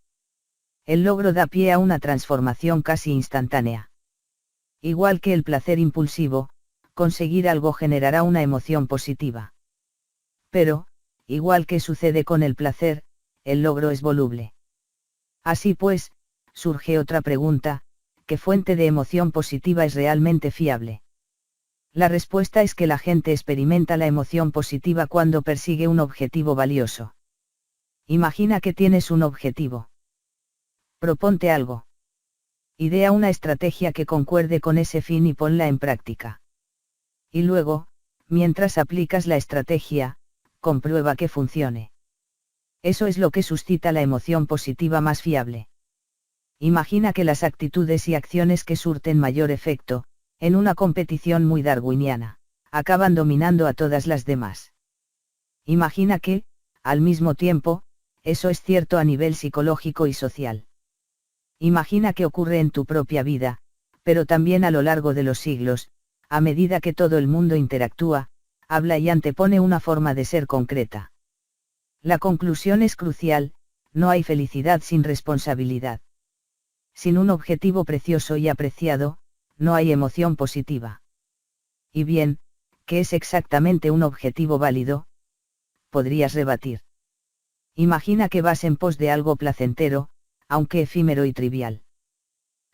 El logro da pie a una transformación casi instantánea. Igual que el placer impulsivo, conseguir algo generará una emoción positiva. Pero, igual que sucede con el placer, el logro es voluble. Así pues, surge otra pregunta: ¿qué fuente de emoción positiva es realmente fiable? La respuesta es que la gente experimenta la emoción positiva cuando persigue un objetivo valioso. Imagina que tienes un objetivo. Proponte algo. Idea una estrategia que concuerde con ese fin y ponla en práctica. Y luego, mientras aplicas la estrategia, comprueba que funcione. Eso es lo que suscita la emoción positiva más fiable. Imagina que las actitudes y acciones que surten mayor efecto, en una competición muy darwiniana, acaban dominando a todas las demás. Imagina que, al mismo tiempo, eso es cierto a nivel psicológico y social. Imagina que ocurre en tu propia vida, pero también a lo largo de los siglos, a medida que todo el mundo interactúa, habla y antepone una forma de ser concreta. La conclusión es crucial: no hay felicidad sin responsabilidad. Sin un objetivo precioso y apreciado, no hay emoción positiva. Y bien, ¿qué es exactamente un objetivo válido? Podrías rebatir. Imagina que vas en pos de algo placentero, aunque efímero y trivial.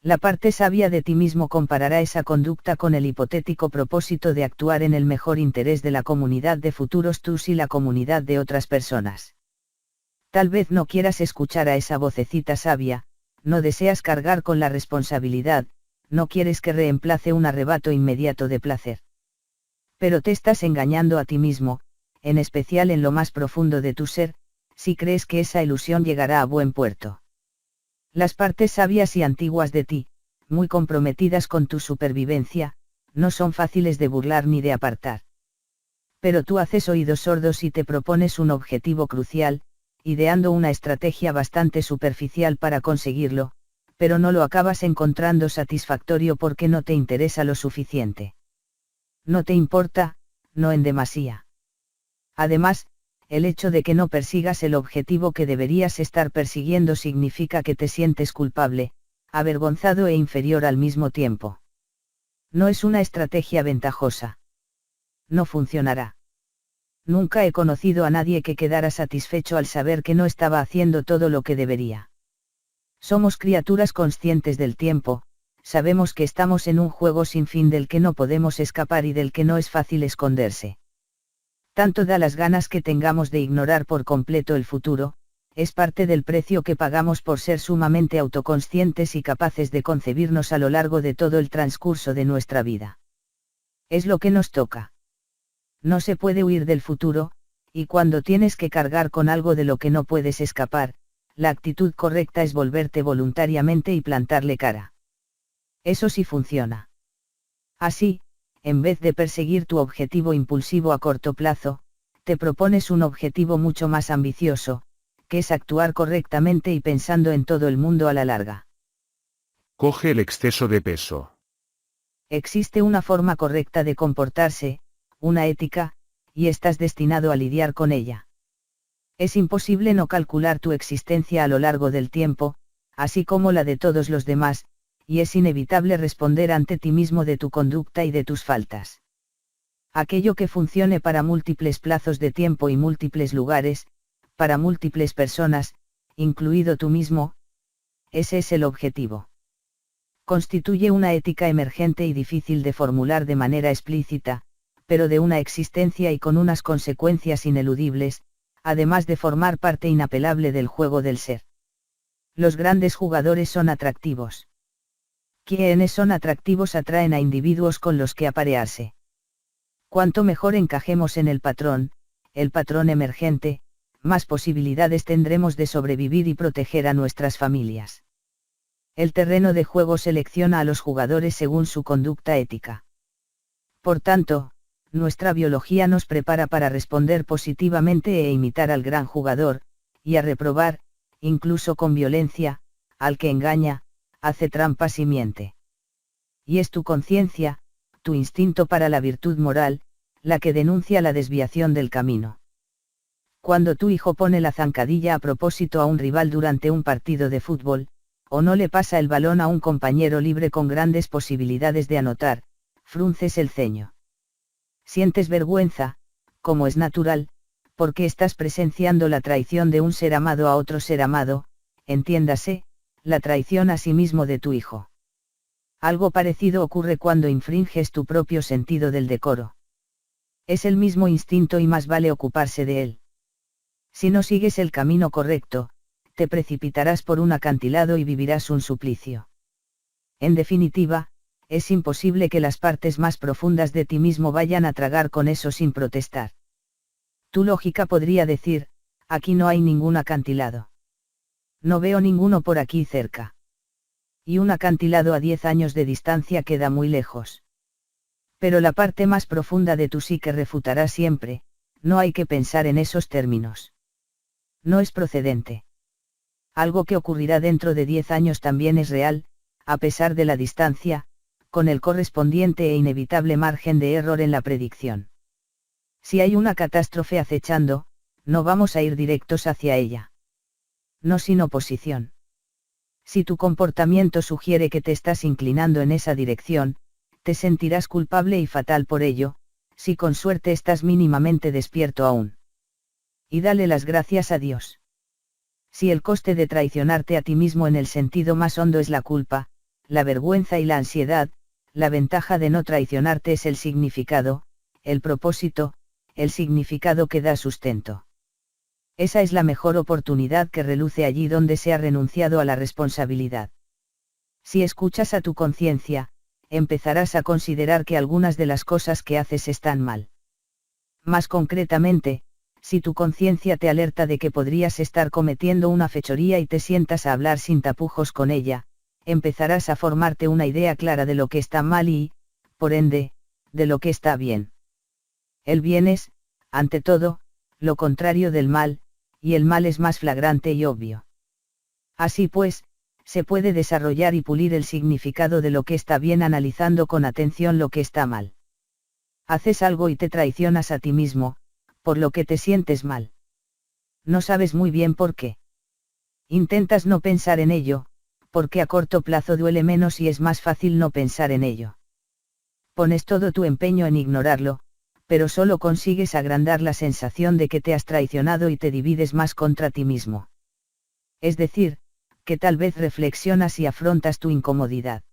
La parte sabia de ti mismo comparará esa conducta con el hipotético propósito de actuar en el mejor interés de la comunidad de futuros tus y la comunidad de otras personas. Tal vez no quieras escuchar a esa vocecita sabia, no deseas cargar con la responsabilidad, no quieres que reemplace un arrebato inmediato de placer. Pero te estás engañando a ti mismo, en especial en lo más profundo de tu ser, si crees que esa ilusión llegará a buen puerto. Las partes sabias y antiguas de ti, muy comprometidas con tu supervivencia, no son fáciles de burlar ni de apartar. Pero tú haces oídos sordos y te propones un objetivo crucial, ideando una estrategia bastante superficial para conseguirlo, pero no lo acabas encontrando satisfactorio porque no te interesa lo suficiente. No te importa, no en demasía. Además, el hecho de que no persigas el objetivo que deberías estar persiguiendo significa que te sientes culpable, avergonzado e inferior al mismo tiempo. No es una estrategia ventajosa. No funcionará. Nunca he conocido a nadie que quedara satisfecho al saber que no estaba haciendo todo lo que debería. Somos criaturas conscientes del tiempo, sabemos que estamos en un juego sin fin del que no podemos escapar y del que no es fácil esconderse. Tanto da las ganas que tengamos de ignorar por completo el futuro, es parte del precio que pagamos por ser sumamente autoconscientes y capaces de concebirnos a lo largo de todo el transcurso de nuestra vida. Es lo que nos toca. No se puede huir del futuro, y cuando tienes que cargar con algo de lo que no puedes escapar, la actitud correcta es volverte voluntariamente y plantarle cara. Eso sí funciona. Así, en vez de perseguir tu objetivo impulsivo a corto plazo, te propones un objetivo mucho más ambicioso, que es actuar correctamente y pensando en todo el mundo a la larga. Coge el exceso de peso. Existe una forma correcta de comportarse, una ética, y estás destinado a lidiar con ella. Es imposible no calcular tu existencia a lo largo del tiempo, así como la de todos los demás, y es inevitable responder ante ti mismo de tu conducta y de tus faltas. Aquello que funcione para múltiples plazos de tiempo y múltiples lugares, para múltiples personas, incluido tú mismo, ese es el objetivo. Constituye una ética emergente y difícil de formular de manera explícita, pero de una existencia y con unas consecuencias ineludibles, además de formar parte inapelable del juego del ser. Los grandes jugadores son atractivos. Quienes son atractivos atraen a individuos con los que aparearse. Cuanto mejor encajemos en el patrón emergente, más posibilidades tendremos de sobrevivir y proteger a nuestras familias. El terreno de juego selecciona a los jugadores según su conducta ética. Por tanto, nuestra biología nos prepara para responder positivamente e imitar al gran jugador, y a reprobar, incluso con violencia, al que engaña, hace trampas y miente. Y es tu conciencia, tu instinto para la virtud moral, la que denuncia la desviación del camino. Cuando tu hijo pone la zancadilla a propósito a un rival durante un partido de fútbol, o no le pasa el balón a un compañero libre con grandes posibilidades de anotar, frunces el ceño. Sientes vergüenza, como es natural, porque estás presenciando la traición de un ser amado a otro ser amado, entiéndase, la traición a sí mismo de tu hijo. Algo parecido ocurre cuando infringes tu propio sentido del decoro. Es el mismo instinto y más vale ocuparse de él. Si no sigues el camino correcto, te precipitarás por un acantilado y vivirás un suplicio. En definitiva, es imposible que las partes más profundas de ti mismo vayan a tragar con eso sin protestar. Tu lógica podría decir, aquí no hay ningún acantilado. No veo ninguno por aquí cerca. Y un acantilado a 10 años de distancia queda muy lejos. Pero la parte más profunda de tu psique refutará siempre, no hay que pensar en esos términos. No es procedente. Algo que ocurrirá dentro de 10 años también es real, a pesar de la distancia, con el correspondiente e inevitable margen de error en la predicción. Si hay una catástrofe acechando, no vamos a ir directos hacia ella. No sin oposición. Si tu comportamiento sugiere que te estás inclinando en esa dirección, te sentirás culpable y fatal por ello, si con suerte estás mínimamente despierto aún. Y dale las gracias a Dios. Si el coste de traicionarte a ti mismo en el sentido más hondo es la culpa, la vergüenza y la ansiedad, la ventaja de no traicionarte es el significado, el propósito, el significado que da sustento. Esa es la mejor oportunidad que reluce allí donde se ha renunciado a la responsabilidad. Si escuchas a tu conciencia, empezarás a considerar que algunas de las cosas que haces están mal. Más concretamente, si tu conciencia te alerta de que podrías estar cometiendo una fechoría y te sientas a hablar sin tapujos con ella, empezarás a formarte una idea clara de lo que está mal y, por ende, de lo que está bien. El bien es, ante todo, lo contrario del mal, y el mal es más flagrante y obvio. Así pues, se puede desarrollar y pulir el significado de lo que está bien analizando con atención lo que está mal. Haces algo y te traicionas a ti mismo, por lo que te sientes mal. No sabes muy bien por qué. Intentas no pensar en ello, porque a corto plazo duele menos y es más fácil no pensar en ello. Pones todo tu empeño en ignorarlo, pero solo consigues agrandar la sensación de que te has traicionado y te divides más contra ti mismo. Es decir, que tal vez reflexionas y afrontas tu incomodidad.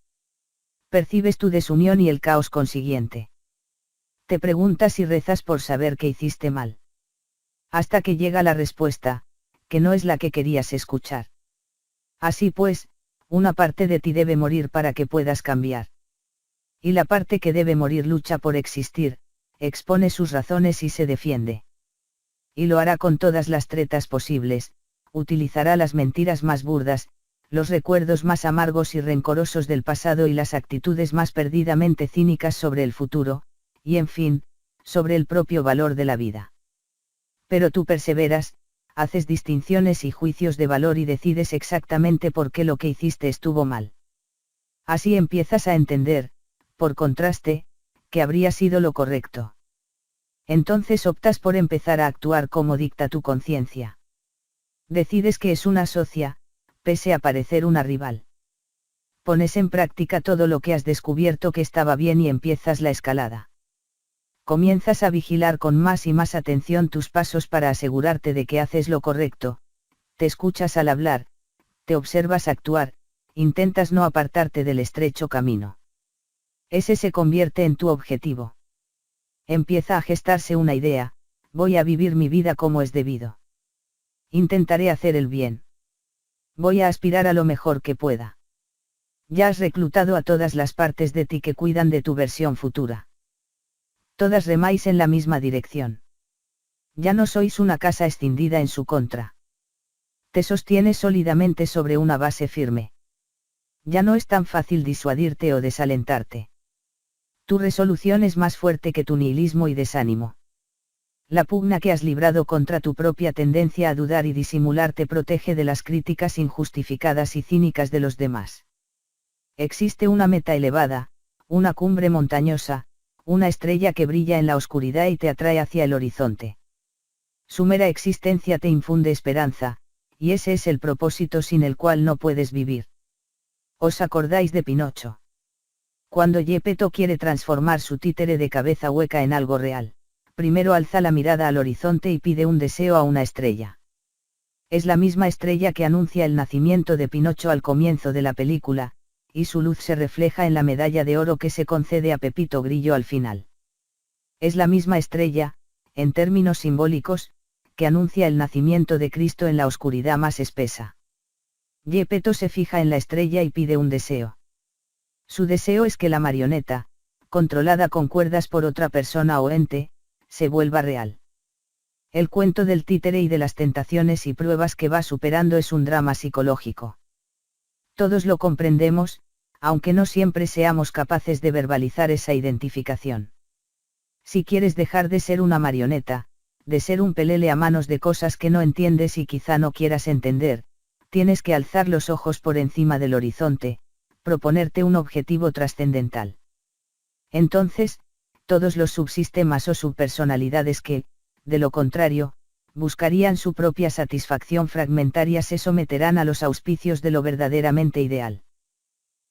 Percibes tu desunión y el caos consiguiente. Te preguntas y rezas por saber qué hiciste mal. Hasta que llega la respuesta, que no es la que querías escuchar. Así pues, una parte de ti debe morir para que puedas cambiar. Y la parte que debe morir lucha por existir, expone sus razones y se defiende. Y lo hará con todas las tretas posibles, utilizará las mentiras más burdas, los recuerdos más amargos y rencorosos del pasado y las actitudes más perdidamente cínicas sobre el futuro, y en fin, sobre el propio valor de la vida. Pero tú perseveras, haces distinciones y juicios de valor y decides exactamente por qué lo que hiciste estuvo mal. Así empiezas a entender, por contraste, que habría sido lo correcto. Entonces optas por empezar a actuar como dicta tu conciencia. Decides que es una socia, pese a parecer una rival. Pones en práctica todo lo que has descubierto que estaba bien y empiezas la escalada. Comienzas a vigilar con más y más atención tus pasos para asegurarte de que haces lo correcto, te escuchas al hablar, te observas actuar, intentas no apartarte del estrecho camino. Ese se convierte en tu objetivo. Empieza a gestarse una idea, voy a vivir mi vida como es debido. Intentaré hacer el bien. Voy a aspirar a lo mejor que pueda. Ya has reclutado a todas las partes de ti que cuidan de tu versión futura. Todas remáis en la misma dirección. Ya no sois una casa escindida en su contra. Te sostienes sólidamente sobre una base firme. Ya no es tan fácil disuadirte o desalentarte. Tu resolución es más fuerte que tu nihilismo y desánimo. La pugna que has librado contra tu propia tendencia a dudar y disimular te protege de las críticas injustificadas y cínicas de los demás. Existe una meta elevada, una cumbre montañosa, una estrella que brilla en la oscuridad y te atrae hacia el horizonte. Su mera existencia te infunde esperanza, y ese es el propósito sin el cual no puedes vivir. ¿Os acordáis de Pinocho? Cuando Geppetto quiere transformar su títere de cabeza hueca en algo real, primero alza la mirada al horizonte y pide un deseo a una estrella. Es la misma estrella que anuncia el nacimiento de Pinocho al comienzo de la película, y su luz se refleja en la medalla de oro que se concede a Pepito Grillo al final. Es la misma estrella, en términos simbólicos, que anuncia el nacimiento de Cristo en la oscuridad más espesa. Gepetto se fija en la estrella y pide un deseo. Su deseo es que la marioneta, controlada con cuerdas por otra persona o ente, se vuelva real. El cuento del títere y de las tentaciones y pruebas que va superando es un drama psicológico. Todos lo comprendemos, aunque no siempre seamos capaces de verbalizar esa identificación. Si quieres dejar de ser una marioneta, de ser un pelele a manos de cosas que no entiendes y quizá no quieras entender, tienes que alzar los ojos por encima del horizonte, proponerte un objetivo trascendental. Entonces, todos los subsistemas o subpersonalidades que, de lo contrario, buscarían su propia satisfacción fragmentaria se someterán a los auspicios de lo verdaderamente ideal.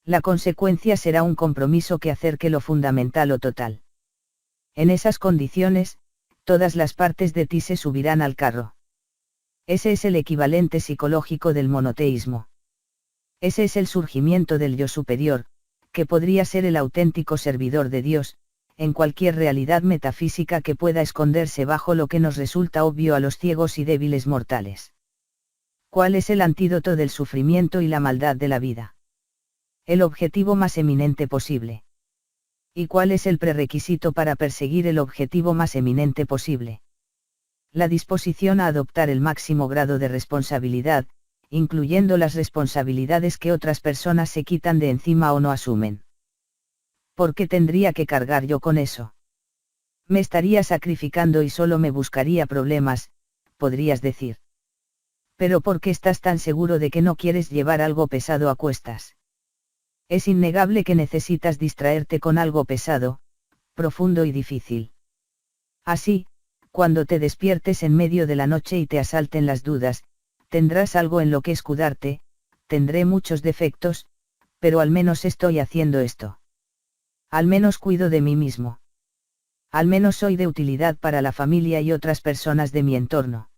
La consecuencia será un compromiso que acerque lo fundamental o total. En esas condiciones, todas las partes de ti se subirán al carro. Ese es el equivalente psicológico del monoteísmo. Ese es el surgimiento del yo superior, que podría ser el auténtico servidor de Dios, en cualquier realidad metafísica que pueda esconderse bajo lo que nos resulta obvio a los ciegos y débiles mortales. ¿Cuál es el antídoto del sufrimiento y la maldad de la vida? El objetivo más eminente posible. ¿Y cuál es el prerequisito para perseguir el objetivo más eminente posible? La disposición a adoptar el máximo grado de responsabilidad, incluyendo las responsabilidades que otras personas se quitan de encima o no asumen. ¿Por qué tendría que cargar yo con eso? Me estaría sacrificando y solo me buscaría problemas, podrías decir. Pero ¿por qué estás tan seguro de que no quieres llevar algo pesado a cuestas? Es innegable que necesitas distraerte con algo pesado, profundo y difícil. Así, cuando te despiertes en medio de la noche y te asalten las dudas, tendrás algo en lo que escudarte, tendré muchos defectos, pero al menos estoy haciendo esto. Al menos cuido de mí mismo. Al menos soy de utilidad para la familia y otras personas de mi entorno.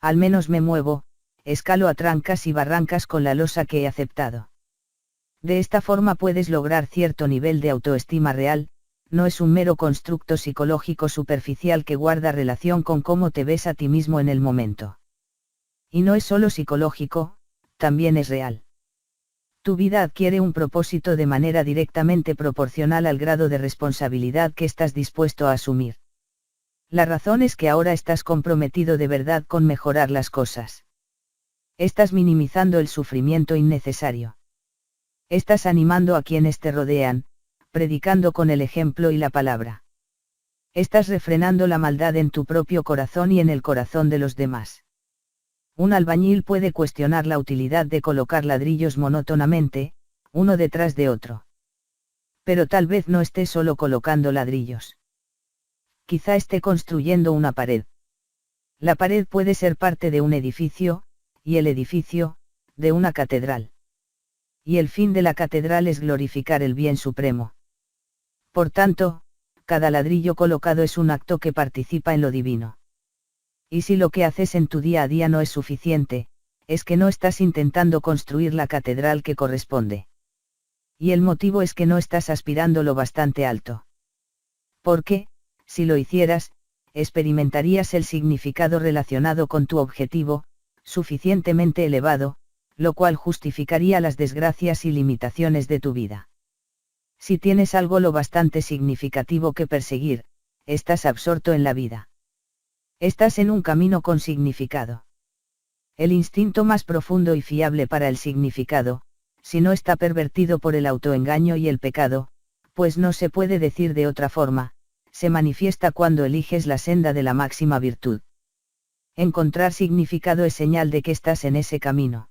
Al menos me muevo, escalo a trancas y barrancas con la losa que he aceptado. De esta forma puedes lograr cierto nivel de autoestima real, no es un mero constructo psicológico superficial que guarda relación con cómo te ves a ti mismo en el momento. Y no es solo psicológico, también es real. Tu vida adquiere un propósito de manera directamente proporcional al grado de responsabilidad que estás dispuesto a asumir. La razón es que ahora estás comprometido de verdad con mejorar las cosas. Estás minimizando el sufrimiento innecesario. Estás animando a quienes te rodean, predicando con el ejemplo y la palabra. Estás refrenando la maldad en tu propio corazón y en el corazón de los demás. Un albañil puede cuestionar la utilidad de colocar ladrillos monótonamente, uno detrás de otro. Pero tal vez no esté solo colocando ladrillos. Quizá esté construyendo una pared. La pared puede ser parte de un edificio, y el edificio, de una catedral. Y el fin de la catedral es glorificar el bien supremo. Por tanto, cada ladrillo colocado es un acto que participa en lo divino. Y si lo que haces en tu día a día no es suficiente, es que no estás intentando construir la catedral que corresponde. Y el motivo es que no estás aspirando lo bastante alto. Porque, si lo hicieras, experimentarías el significado relacionado con tu objetivo, suficientemente elevado, lo cual justificaría las desgracias y limitaciones de tu vida. Si tienes algo lo bastante significativo que perseguir, estás absorto en la vida. Estás en un camino con significado. El instinto más profundo y fiable para el significado, si no está pervertido por el autoengaño y el pecado, pues no se puede decir de otra forma, se manifiesta cuando eliges la senda de la máxima virtud. Encontrar significado es señal de que estás en ese camino.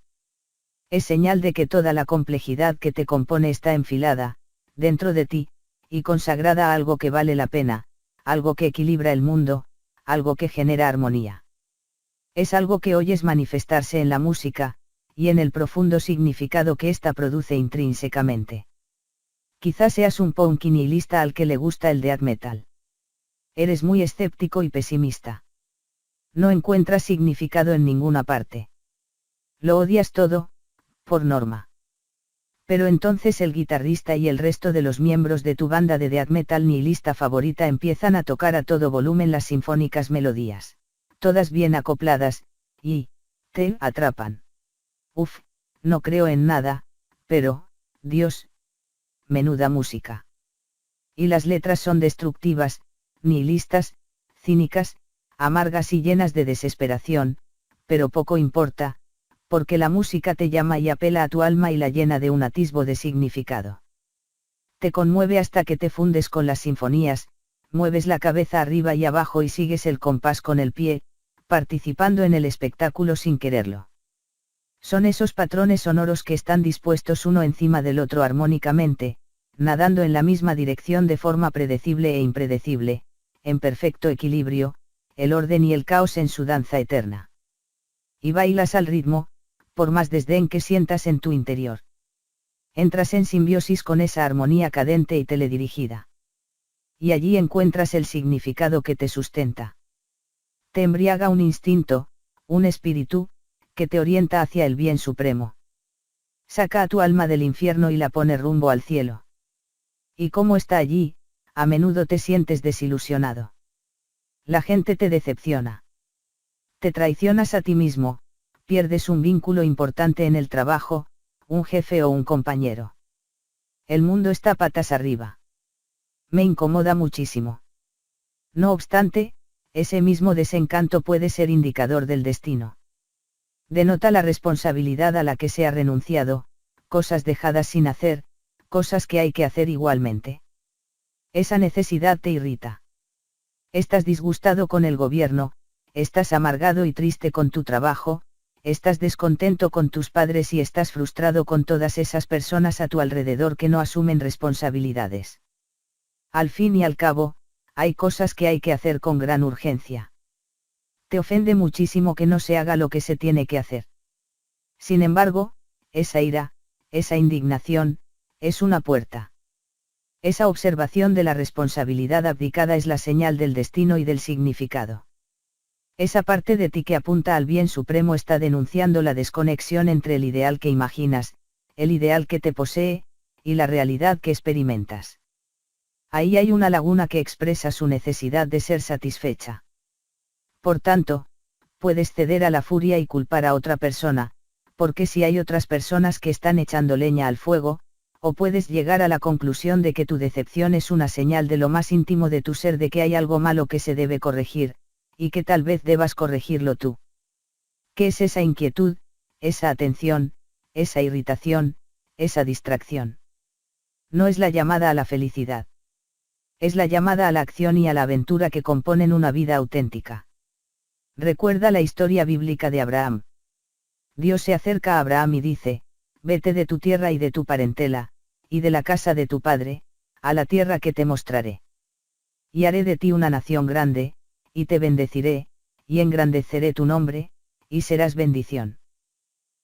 Es señal de que toda la complejidad que te compone está enfilada, dentro de ti, y consagrada a algo que vale la pena, algo que equilibra el mundo, algo que genera armonía. Es algo que oyes manifestarse en la música, y en el profundo significado que ésta produce intrínsecamente. Quizás seas un punk nihilista al que le gusta el death metal. Eres muy escéptico y pesimista. No encuentras significado en ninguna parte. Lo odias todo, por norma. Pero entonces el guitarrista y el resto de los miembros de tu banda de death metal nihilista favorita empiezan a tocar a todo volumen las sinfónicas melodías, todas bien acopladas, y te atrapan. Uf, no creo en nada, pero, Dios, menuda música. Y las letras son destructivas, nihilistas, cínicas, amargas y llenas de desesperación, pero poco importa, porque la música te llama y apela a tu alma y la llena de un atisbo de significado. Te conmueve hasta que te fundes con las sinfonías, mueves la cabeza arriba y abajo y sigues el compás con el pie, participando en el espectáculo sin quererlo. Son esos patrones sonoros que están dispuestos uno encima del otro armónicamente, nadando en la misma dirección de forma predecible e impredecible, en perfecto equilibrio, el orden y el caos en su danza eterna. Y bailas al ritmo, por más desdén que sientas en tu interior. Entras en simbiosis con esa armonía cadente y teledirigida. Y allí encuentras el significado que te sustenta. Te embriaga un instinto, un espíritu, que te orienta hacia el bien supremo. Saca a tu alma del infierno y la pone rumbo al cielo. Y como está allí, a menudo te sientes desilusionado. La gente te decepciona. Te traicionas a ti mismo, pierdes un vínculo importante en el trabajo, un jefe o un compañero. El mundo está patas arriba. Me incomoda muchísimo. No obstante, ese mismo desencanto puede ser indicador del destino. Denota la responsabilidad a la que se ha renunciado, cosas dejadas sin hacer, cosas que hay que hacer igualmente. Esa necesidad te irrita. Estás disgustado con el gobierno, estás amargado y triste con tu trabajo, estás descontento con tus padres y estás frustrado con todas esas personas a tu alrededor que no asumen responsabilidades. Al fin y al cabo, hay cosas que hay que hacer con gran urgencia. Te ofende muchísimo que no se haga lo que se tiene que hacer. Sin embargo, esa ira, esa indignación, es una puerta. Esa observación de la responsabilidad abdicada es la señal del destino y del significado. Esa parte de ti que apunta al bien supremo está denunciando la desconexión entre el ideal que imaginas, el ideal que te posee, y la realidad que experimentas. Ahí hay una laguna que expresa su necesidad de ser satisfecha. Por tanto, puedes ceder a la furia y culpar a otra persona, porque si hay otras personas que están echando leña al fuego, o puedes llegar a la conclusión de que tu decepción es una señal de lo más íntimo de tu ser de que hay algo malo que se debe corregir, y que tal vez debas corregirlo tú. ¿Qué es esa inquietud, esa atención, esa irritación, esa distracción? No es la llamada a la felicidad. Es la llamada a la acción y a la aventura que componen una vida auténtica. Recuerda la historia bíblica de Abraham. Dios se acerca a Abraham y dice: vete de tu tierra y de tu parentela, y de la casa de tu padre, a la tierra que te mostraré. Y haré de ti una nación grande, y te bendeciré, y engrandeceré tu nombre, y serás bendición.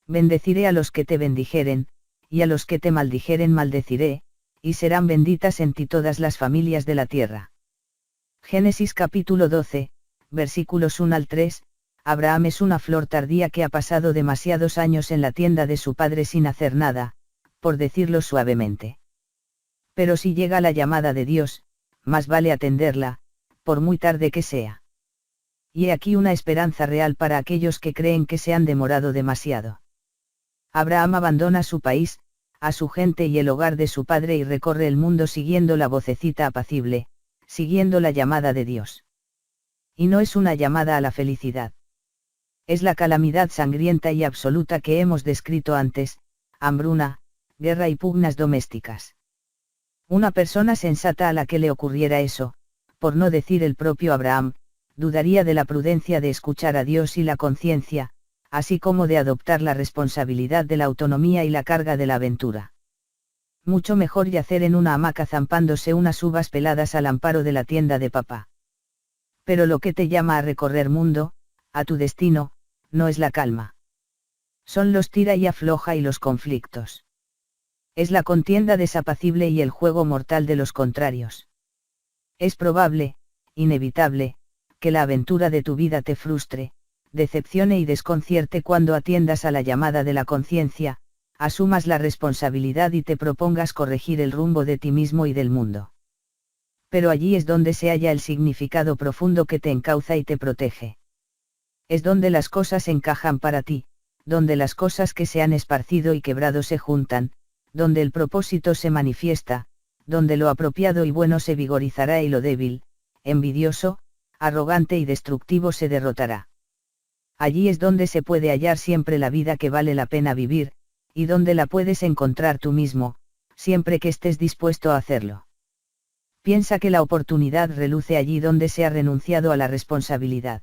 Bendeciré a los que te bendijeren, y a los que te maldijeren maldeciré, y serán benditas en ti todas las familias de la tierra. Génesis capítulo 12, versículos 1 al 3, Abraham es una flor tardía que ha pasado demasiados años en la tienda de su padre sin hacer nada, por decirlo suavemente. Pero si llega la llamada de Dios, más vale atenderla, por muy tarde que sea. Y he aquí una esperanza real para aquellos que creen que se han demorado demasiado. Abraham abandona su país, a su gente y el hogar de su padre y recorre el mundo siguiendo la vocecita apacible, siguiendo la llamada de Dios. Y no es una llamada a la felicidad. Es la calamidad sangrienta y absoluta que hemos descrito antes, hambruna, guerra y pugnas domésticas. Una persona sensata a la que le ocurriera eso, por no decir el propio Abraham, dudaría de la prudencia de escuchar a Dios y la conciencia, así como de adoptar la responsabilidad de la autonomía y la carga de la aventura. Mucho mejor yacer en una hamaca zampándose unas uvas peladas al amparo de la tienda de papá. Pero lo que te llama a recorrer mundo, a tu destino, no es la calma. Son los tira y afloja y los conflictos. Es la contienda desapacible y el juego mortal de los contrarios. Es probable, inevitable, que la aventura de tu vida te frustre, decepcione y desconcierte cuando atiendas a la llamada de la conciencia, asumas la responsabilidad y te propongas corregir el rumbo de ti mismo y del mundo. Pero allí es donde se halla el significado profundo que te encauza y te protege. Es donde las cosas encajan para ti, donde las cosas que se han esparcido y quebrado se juntan, donde el propósito se manifiesta, donde lo apropiado y bueno se vigorizará y lo débil, envidioso, arrogante y destructivo se derrotará. Allí es donde se puede hallar siempre la vida que vale la pena vivir, y donde la puedes encontrar tú mismo, siempre que estés dispuesto a hacerlo. Piensa que la oportunidad reluce allí donde se ha renunciado a la responsabilidad.